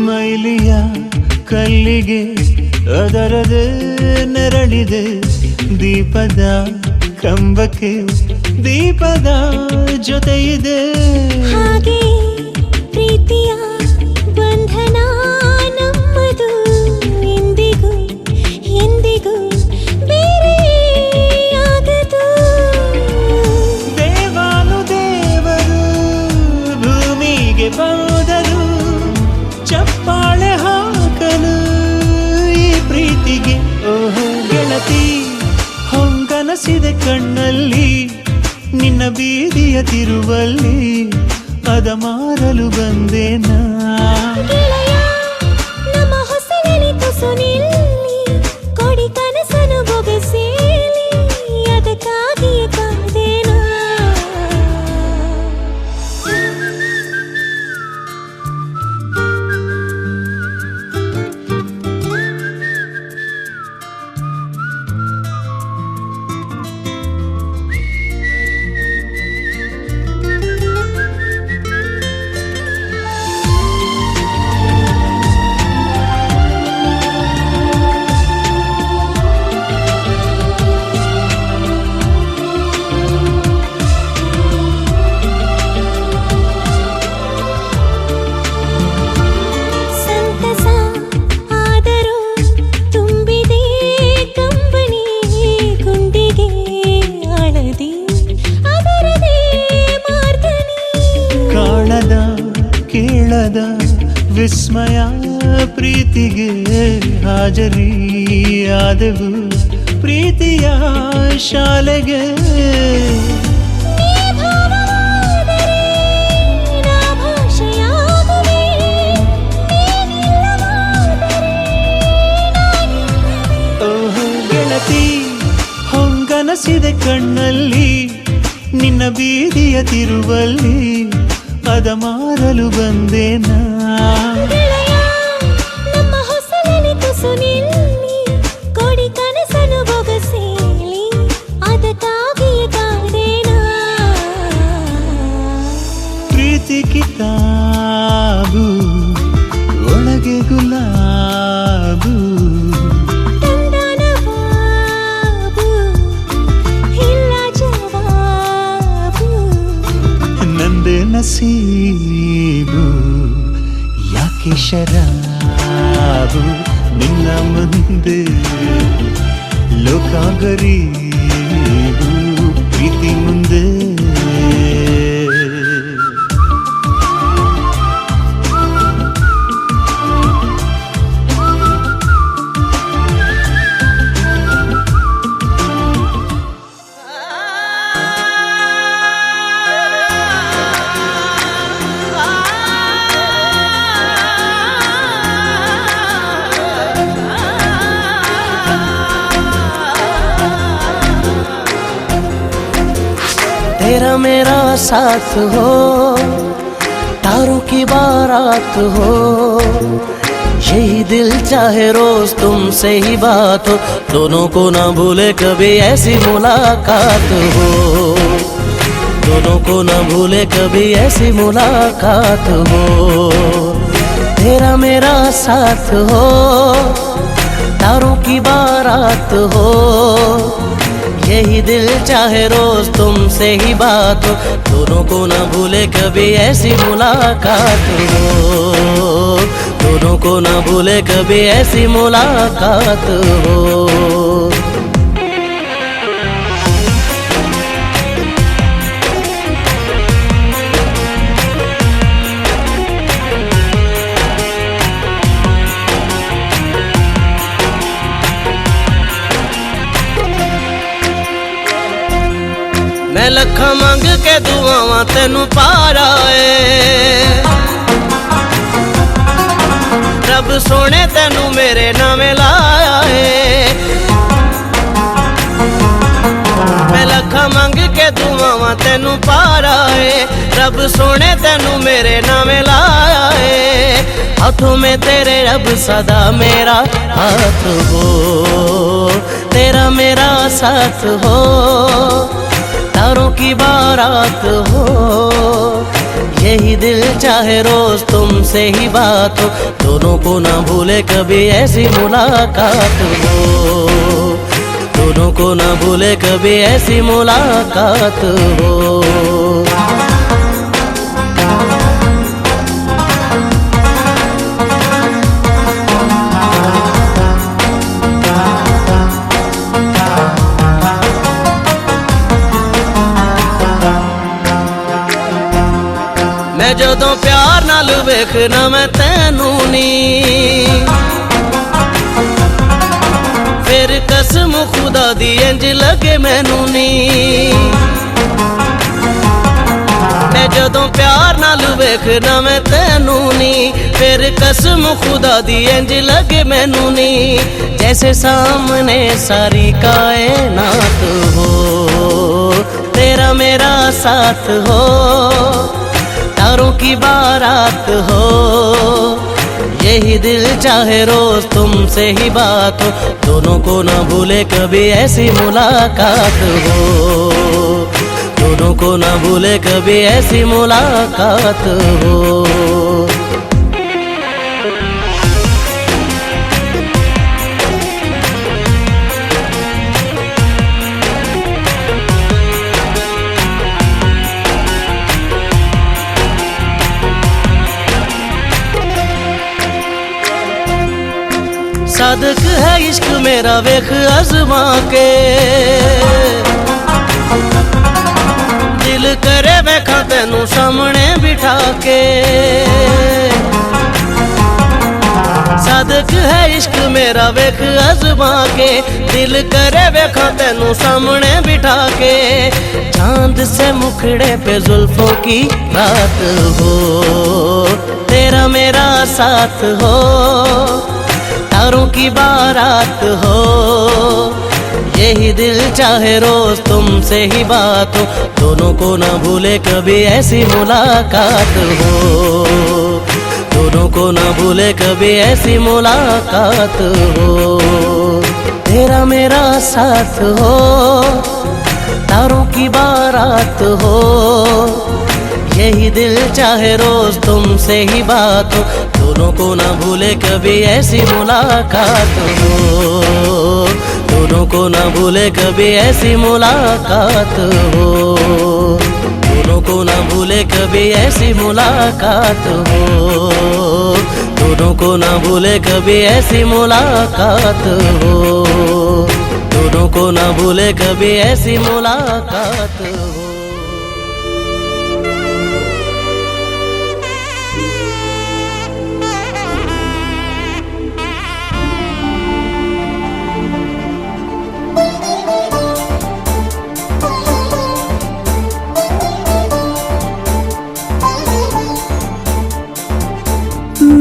ಮೈಲಿಯ ಕಲ್ಲಿಗೆ ಅದರದೇ ನೆರಳಿದೆ ದೀಪದ ಕಂಬಕ್ಕೆ ದೀಪದ ಜೊತೆ ಇದೆ ಹಾಗೆ ಪ್ರೀತಿಯ ಬಂಧನ ನಮ್ಮದು ಎಂದಿಗೂ ಎಂದಿಗೂ ಬೇರೆ ಆಗದು ದೇವಾನು ದೇವರು ಭೂಮಿಗೆ ಬಂದರು ಚಪ್ಪಾಳೆ ಹಾಕಲು ಈ ಪ್ರೀತಿಗೆ ಓಹೋ ಗೆಳತಿ ಹೊಂಗನಸಿದೆ ಕಣ್ಣಲ್ಲಿ ನಿನ್ನ ಬೀದಿಯ ತಿರುವಲ್ಲಿ ಅದ ಮಾರಲು ಬಂದೆ ನಾ ಗೆಳೆಯ ನಮ್ಮ ಹೊಸಲಿ ತುಸು ನಿಲ್ಲಿ ಕೊಡಿ ಕನಸನು ಬೊಗಸೇಲಿ ಅದಕ್ಕಾಗಿ ಕಾದೇನಾ ಸಂತಸ ಆದರೂ ತುಂಬಿದೆ ಕಂಬನಿ ಗುಂಡಿಗೆ ಆಳದಿ ಅದರದೇ ಮಾರ್ಗನಿ ಕಾಣದ ಕೇಳದ ವಿಸ್ಮಯ ಪ್ರೀತಿಗೆ ಹಾಜರಿಯಾದೆವು ಪ್ರೀತಿಯ ಶಾಲೆಗೆ ನೀ ಭಾವವಾದರೆ ನಾ ಭಾಷೆಯಾಗುವೆ ನೀನಿಲ್ಲವಾದರೆ ನಾನಿಲ್ಲವೇ ಓಹೋ ಗೆಳತಿ ಹೊಂಗನಸಿದೆ ಕಣ್ಣಲ್ಲಿ ನಿನ್ನ ಬೀದಿಯ ತಿರುವಲ್ಲಿ ಅದ ಮಾರಲು ಬಂದೆ ನಾ ಗೆಳೆಯ ನಮ್ಮ ಹೊಸಲಿ ತುಸು ನಿಲ್ಲಿ ಕೊಡಿ ಕನಸನು ಬೊಗಸೇಲಿ ಅದಕ್ಕಾಗಿ ಕಾದೇನಾ ಪ್ರೀತಿ ಕಿತಾಬು ಒಳಗೆ ಗುಲಾಬು ತಂದನವಾಬು ಇಲ್ಲ ಜವಾಬು ನಂದೇ ನಸೀಬು ಯಾಕೆ ಶರಾಬು ನಿನ್ನ ಮುಂದೆ ಲೋಕ ಗರೀಬು ಪ್ರೀತಿ ಮುಂದೆ तेरा मेरा साथ हो, तारों की बारात हो, यही दिल चाहे रोज तुमसे ही बात हो, दोनों को ना भूले कभी ऐसी मुलाकात हो, दोनों को ना भूले कभी ऐसी मुलाकात हो। तेरा मेरा साथ हो, तारों की बारात हो, यही दिल चाहे रोज तुमसे ही बात हो, दोनों को ना भूले कभी ऐसी मुलाकात हो, दोनों को ना भूले कभी ऐसी मुलाकात हो। मैं लखा मंग के दुआवां तेनू पारा है, रब सोने तेनू मेरे नामे लाया है। मैं लखा मंग के दुआवां तेनू पारा है, रब सोने तेनू मेरे नामे लाया है। हाथों में तेरे रब सदा मेरा हाथ हो, तेरा मेरा साथ हो, तारों की बारात हो, यही दिल चाहे रोज तुमसे ही बात हो, दोनों को ना भूले कभी ऐसी मुलाकात हो, दोनों को ना भूले कभी ऐसी मुलाकात हो। मैं जदों प्यार नाल वेखना मैं तैनू नी, फिर कसम खुदा दी इंज लगे मैनू नी। मैं जदों प्यार नाल वेखना मैं तैनू नी, फिर कसम खुदा दी इंज लगे मैनू नी। जैसे सामने सारी कायनात हो, तेरा मेरा साथ हो, तारों की बारात हो, यही दिल चाहे रोज तुमसे ही बात हो, दोनों को ना भूले कभी ऐसी मुलाकात हो, दोनों को ना भूले कभी ऐसी मुलाकात हो। सादक है इश्क मेरा वेख आजमा के, दिल करे वेखा तेनू सामने बिठा के। सादक है इश्क मेरा वेख आजमा के, दिल करे वेखा तेनू सामने बिठा के। चांद से मुखड़े पे जुल्फों की रात हो, तेरा मेरा साथ हो, तारों की बारात हो, यही दिल चाहे रोज तुमसे ही बात हो, दोनों को ना भूले कभी ऐसी मुलाकात हो, दोनों को ना भूले कभी ऐसी मुलाकात हो। तेरा मेरा साथ हो, तारों की बारात हो, यही दिल चाहे रोज तुमसे ही बात हो, दोनों को ना भूले कभी ऐसी मुलाकात हो, दोनों को ना भूले कभी ऐसी मुलाकात हो, दोनों को ना भूले कभी ऐसी मुलाकात हो, दोनों को ना भूले कभी ऐसी मुलाकात हो, दोनों को ना भूले कभी ऐसी मुलाकात हो।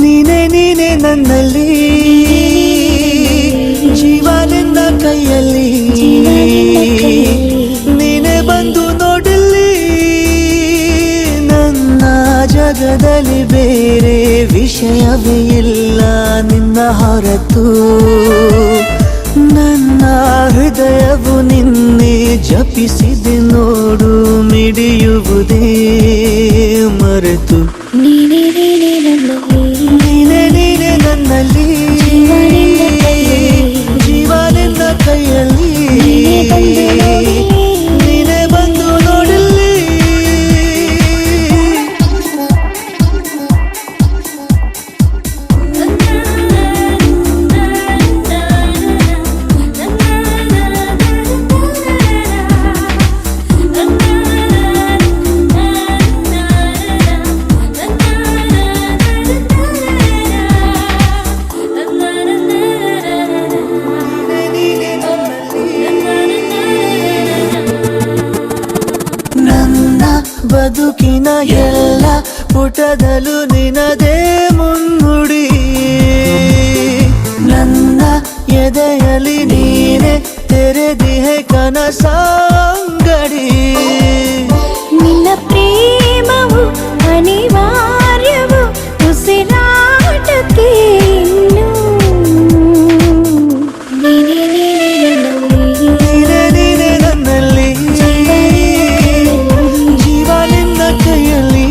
ನೀನೆ ನೀನೆ ನನ್ನಲ್ಲಿ ಜೀವ ನಿನ್ನ ಕೈಯಲ್ಲಿ ನೀನೆ ಬಂದು ನೋಡಲ್ಲಿ ಮನದಲ್ಲಿ ಬೇರೆ ವಿಷಯವೇ ಇಲ್ಲ ನಿನ್ನ ಹೊರತು ನನ್ನ ಹೃದಯವು ನಿನ್ನೆ ಜಪಿಸಿದೆ ನೋಡು ಮಿಡಿಯುವುದೇ ಮರೆತು ನೀನೇ ನನ್ನಲ್ಲಿ ಜೀವ ನಿನ್ನ ಕೈಯಲ್ಲಿ ನೀನೇ ಬಂದು ನೋಡಲಿ ಬದುಕಿನ ಎಲ್ಲ ಪುಟದಲ್ಲೂ ನಿನದೇ ಮುನ್ನುಡಿ ನನ್ನ ಎದೆಯಲ್ಲಿ ನೀನೆ ತೆರೆದಿಹೆ ಕನಸಾಂಗಡಿ ನಿನ್ನ ಪ್ರೇಮವು ಅನಿವಾರ್ಯವು ಉಸಿರಾಟಕ್ಕೆ ಇನ್ನು ನೀನೇ ನನ್ನಲ್ಲಿ ಜೀವ ನಿನ್ನ ಕೈಯಲ್ಲಿ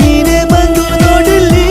ನೀನೇ ಬಂದು ನೋಡಲಿ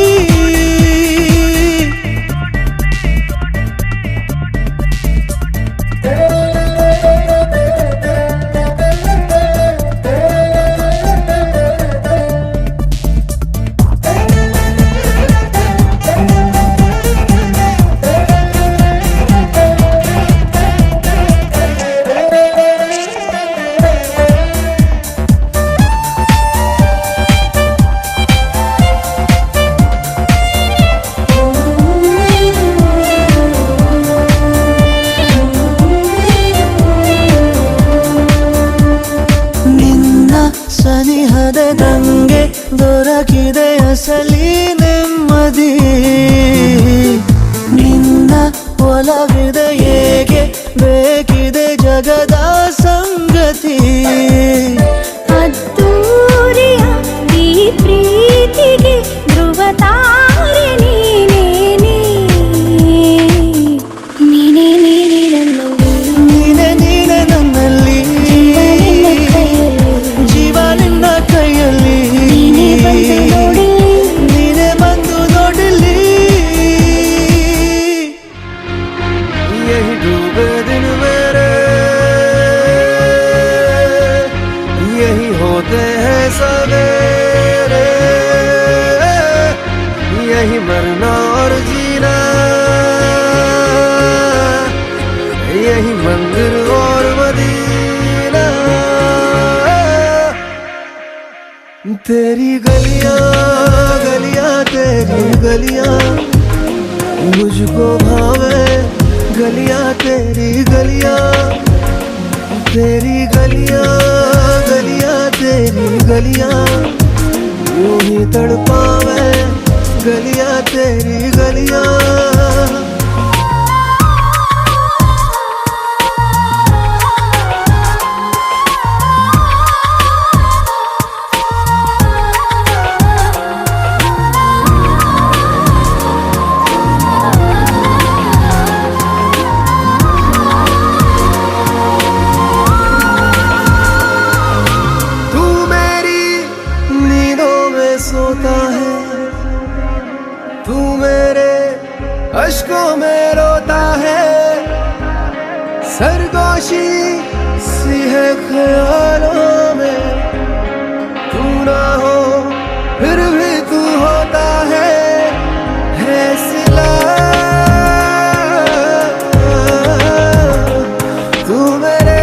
ಸನಿಹದ ನಂಗೆ ದೊರಕಿದೆ ಅಸಲಿ ನೆಮ್ಮದಿ ನಿನ್ನ ಒಲವಿದೆ ಏಕೆ ಬೇಕಿದೆ ಜಗದ ಸಂಗತಿ ಅದ್ದೂರಿಯ ಈ ಪ್ರೀತಿಗೆ ಧ್ರುವ ತಾರೆ ನೀನೇ ನನ್ನಲ್ಲಿ ಜೀವ ನಿನ್ನ ಕೈಯಲ್ಲಿ ನೀನೇ ಬಂದು ನೋಡಲಿ यही डूबे दिन मेरे यही होते हैं सवेरे यही मरना और जीना यही मंदिर और मदीना तेरी गलियां गलियां तेरी गलियां मुझको भावे गलियां तेरी गलियां तेरी गलियां गलियां तेरी गलियां यूं ही तड़पावे गलियां तेरी गलियां सोता है तू मेरे अश्कों में रोता है सरगोशी सी है ख्यालों में तू ना हो फिर भी तू होता है सिला तू मेरे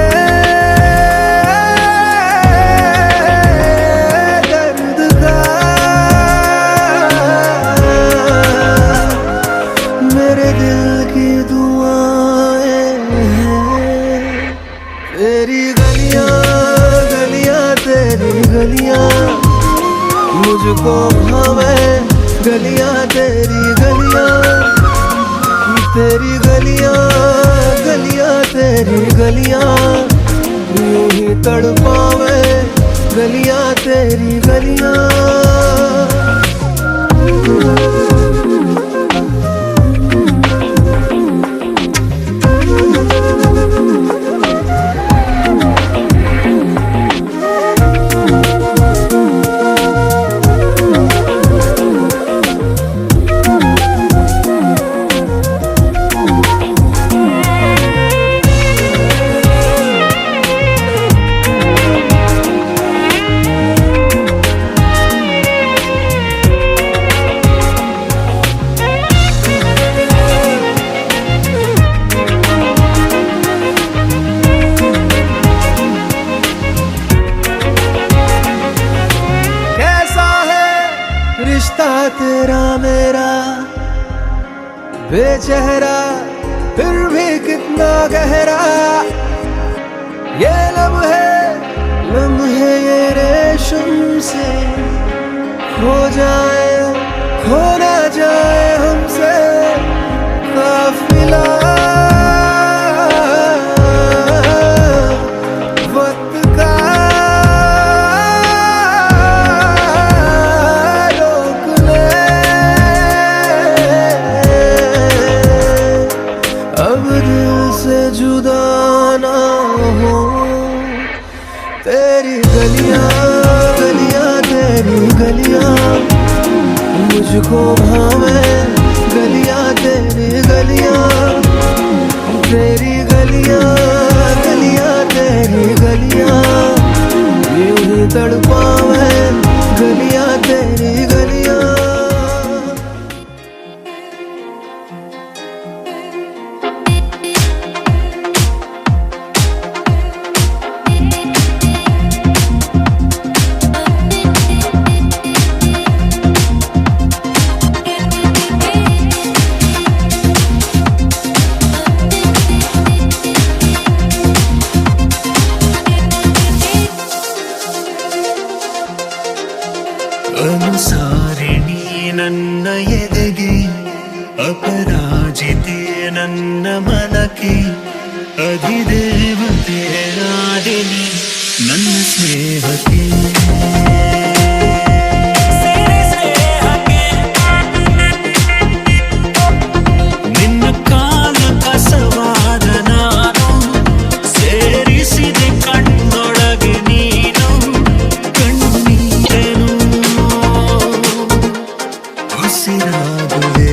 मुझको भावे गलियां तेरी गलियां गलियां तेरी गलियां यूं ही तड़पावे गलियां तेरी गलियां रिश्ता तेरा मेरा बेचेहरा फिर भी कितना गहरा ये लम्हे ये रेशम से खो जाए खो ना जाए हमसे काफिला जुदा ना हो तेरी गलियां गलियां तेरी गलियां मुझको भावे गलियां तेरी गलियां तेरी गलियां गलियां तेरी गलियां यूं ही तड़पावे गलियां तेरी गलियां ಅನುಸಾರಿಣಿ ನನ್ನ ಎದೆಗೆ ಅಪರಾಜಿತೆ ನನ್ನ ಮನಕ್ಕೆ ಅಧಿದೇವತೆ ನಾಡಿನಿ ನನ್ನ ಸ್ನೇಹಕ್ಕೆ ನಿನ್ನ ಕಾಲ ಕಸವಾದ ನಾನು ಸೇರಿಸಿದೆ ಕಣ್ಣೊಳಗೆ ನೀನು ಕಣ್ಣೀರೇನು ಉಸಿರಾಗುವೆ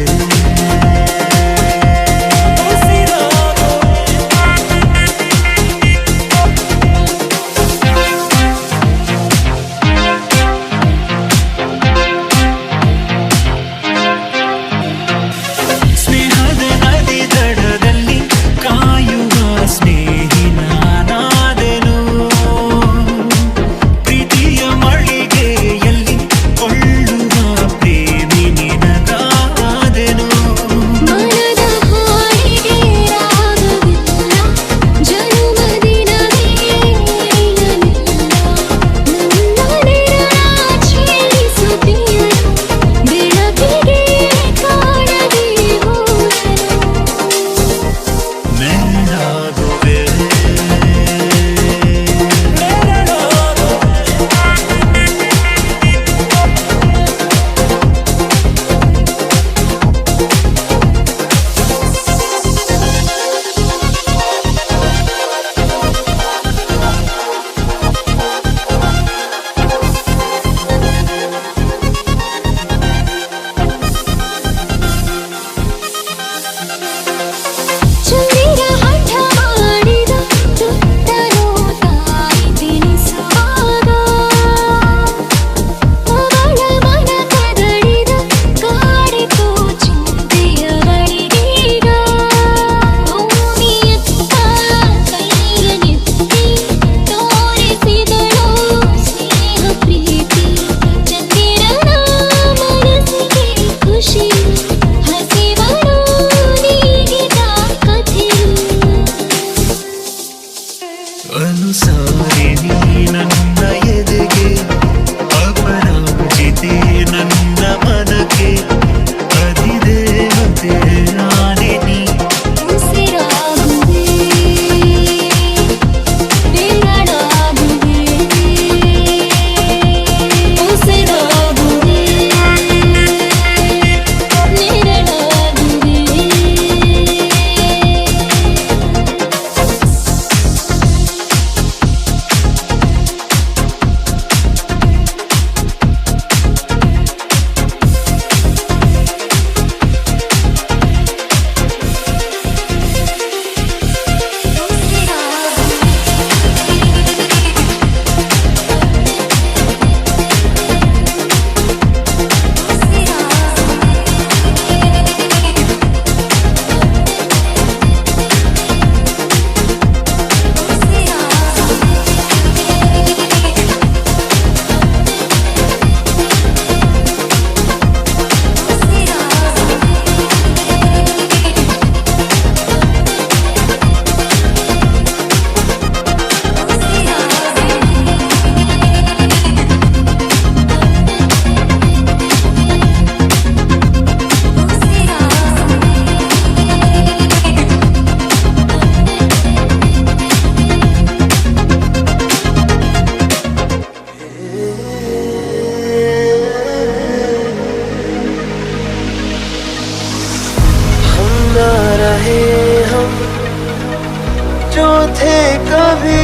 थे कभी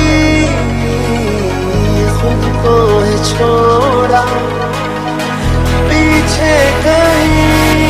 खुद को है छोड़ा पीछे कहीं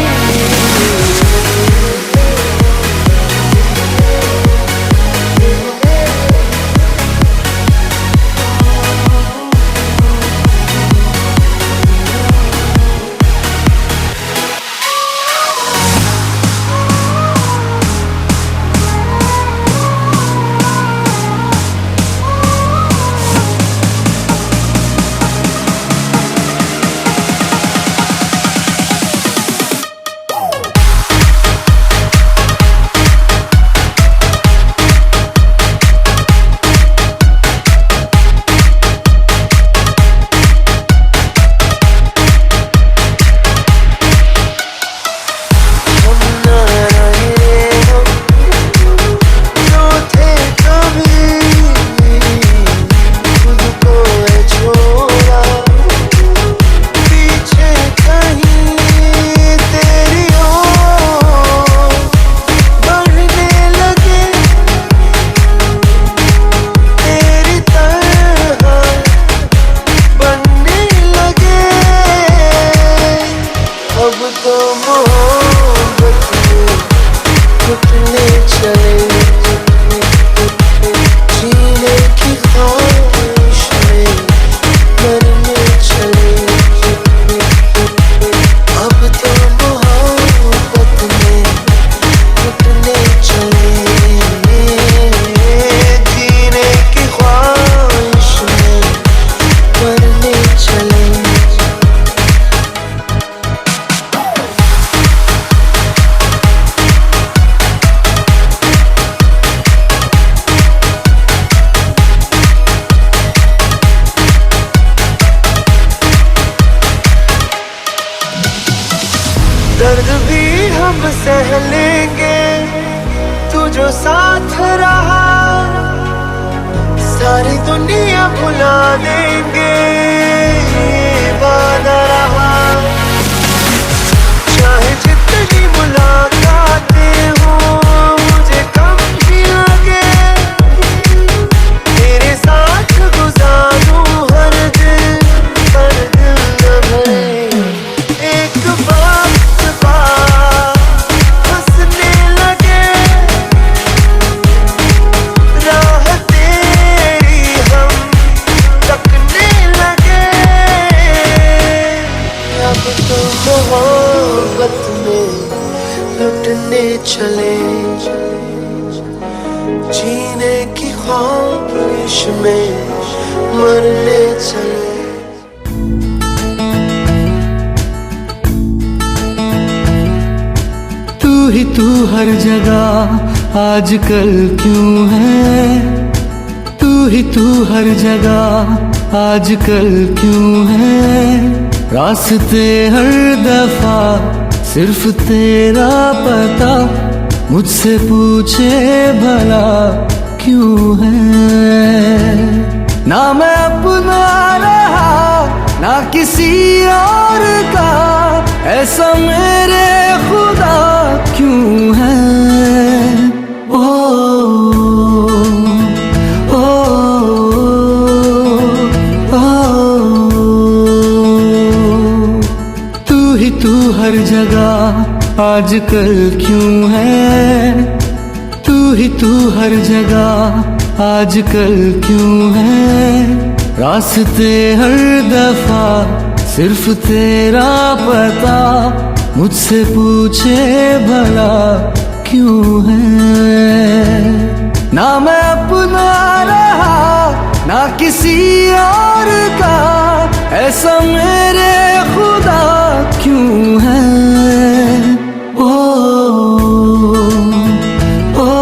दर्द भी हम सह लेंगे तू जो साथ रहा सारी दुनिया भुला देंगे वादा रहा चाहे जितनी मुलाकातें हो मुझे कम ही लगे तेरे साथ गुजारूं हर दिन पर दिल न भरे एक हंसने लगे राह तेरी हम तकने लगे अब तो मोहब्बत में लुटने चले जीने की ख्वाहिश में मरने चले तू हर जगह आजकल क्यों है तू हर जगह आजकल क्यों है रास्ते हर दफा सिर्फ तेरा पता मुझसे पूछे भला क्यों है ना मैं अपना रहा ना किसी और का ऐसा मेरे खुदा क्यों है ओ ओ तू हर जगह आजकल क्यों है तू हर जगह आजकल क्यों है रास्ते हर दफा सिर्फ तेरा पता मुझसे पूछे भला क्यों है ना मैं अपना रहा ना किसी और का ऐसा मेरे खुदा क्यों है ओ ओ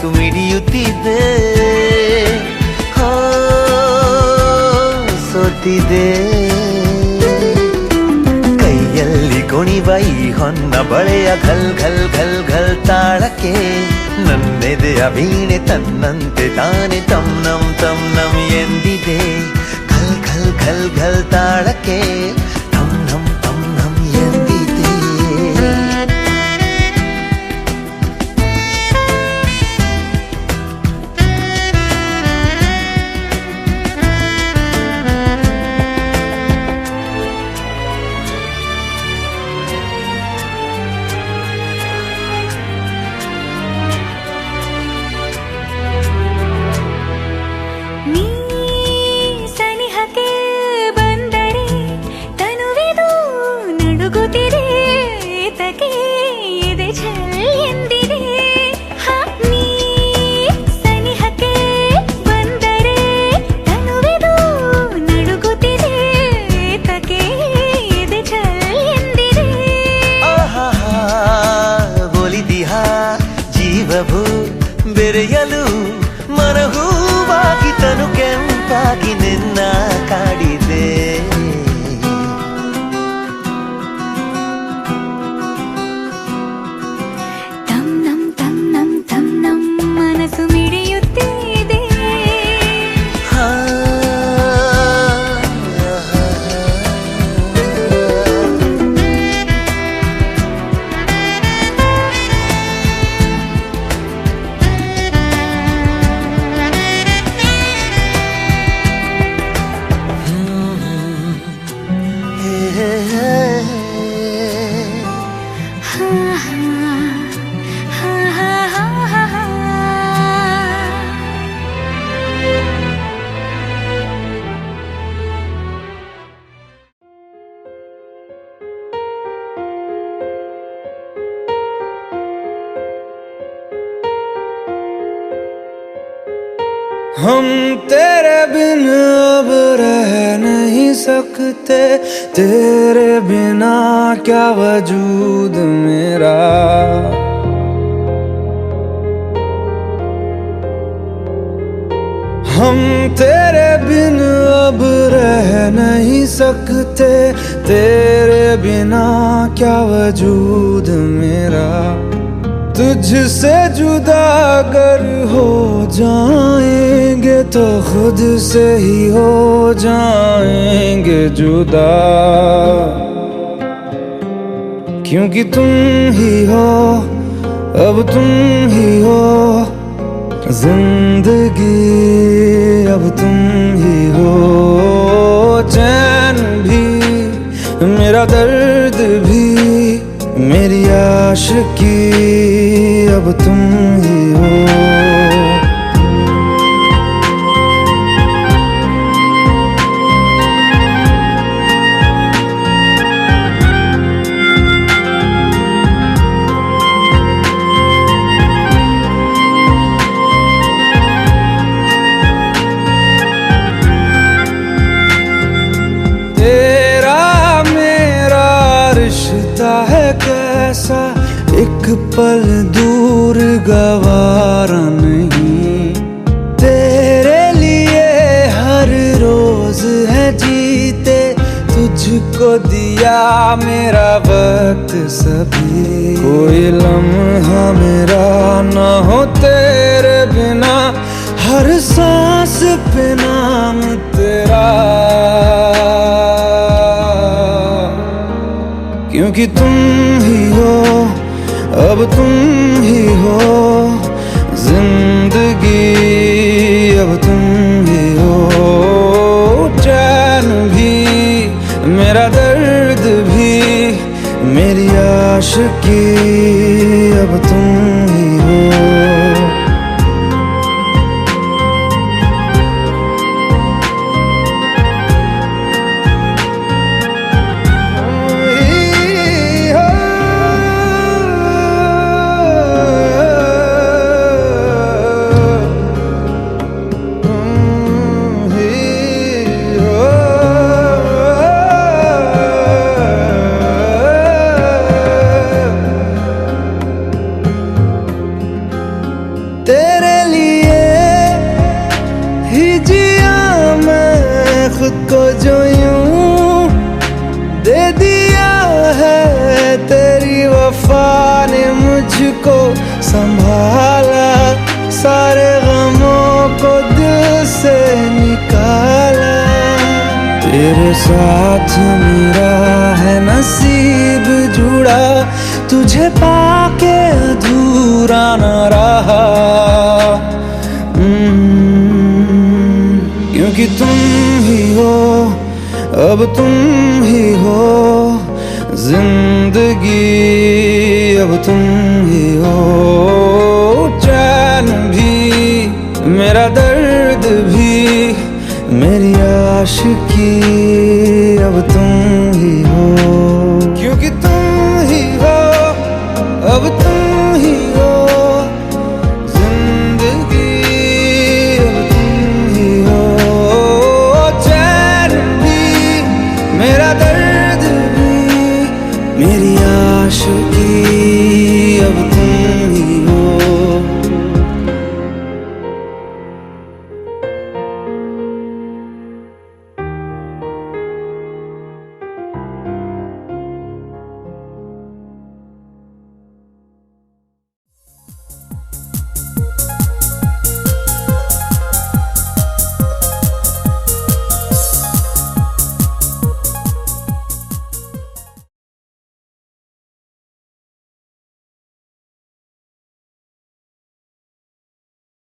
ಮನಸ್ಸು ಮಿಡಿಯುತ್ತಿದೆ, ಸೋತಿದೆ. ಕೈಯಲ್ಲಿ ಕುಣಿವ ಈ ಹೊನ್ನ ಬಳೆಯ ಘಲ್ ಘಲ್ ಘಲ್ ಘಲ್ ತಾಳಕ್ಕೆ ನನ್ನೆದೆಯ ವೀಣೆ ತನ್ನಂತೆ ತಾನೆ ತಮ್ ನಮ್ ಎಂದಿದೆ. ಘಲ್ ಘಲ್ ಘಲ್ ಘಲ್ ತಾಳಕ್ಕೆ ತಮ್ ನಮ್ ಎಂದಿದೆ. ನೀ ಸನಿಹಕ್ಕೆ ಬಂದರೆ ತನುವಿದು ನಡುಗುತ್ತಿದೆ, ಏತಕ್ಕೆ ಎದೆ ಛಲ್ ಎಂದಿದೆ. ನೀ ಸನಿಹಕ್ಕೆ ಬಂದರೆ ತನುವಿದು ನಡುಗುತ್ತಿದೆ, ಏತಕ್ಕೆ ಎದೆ ಛಲ್ ಎಂದಿದೆ. ಒಲಿದಿಹ ಜೀವವು ಬೆರೆಯಲು ಮನಹೂವಾಗಿ ತನು ಕೆಂಪಾಗಿ ನಿನ್ನ ಕಾಡಿದೆ. ತಮ್ ನಮ್ ಮನಸ್ಸು ಮಿಡಿಯುತ್ತಿದೆ. हम तेरे बिन अब रह नहीं सकते, तेरे बिना क्या वजूद मेरा. हम तेरे बिन अब रह नहीं सकते, तेरे बिना क्या वजूद मेरा. तुझसे जुदा अगर हो जाएंगे तो खुद से ही हो जाएंगे जुदा. क्योंकि तुम ही हो, अब तुम ही हो जिंदगी, अब तुम ही हो. चैन भी मेरा दर्द भी मेरी आशिकी, अब तुम ही हो. तेरा मेरा रिश्ता है कैसा, एक पल दूर गवारा नहीं. तेरे लिए हर रोज है जीते, तुझको दिया मेरा वक्त सभी. कोई लम्हा मेरा ना हो तेरे बिना, हर सांस पे नाम तेरा. क्योंकि तुम ही हो, अब तुम ही हो जिंदगी, अब तुम ही हो. चैन भी मेरा दर्द भी मेरी आशिकी, अब तुम ही हो. को जो यूं दे दिया है, तेरी वफा ने मुझको संभाला, सारे गमों को दिल से निकाला। तेरे साथ मेरा है नसीब जुड़ा, तुझे पाके अधूरा न रहा। क्योंकि तुम ही हो, अब तुम ही हो जिंदगी, अब तुम ही हो चैन भी, मेरा दर्द भी, मेरी आशिकी अब तुम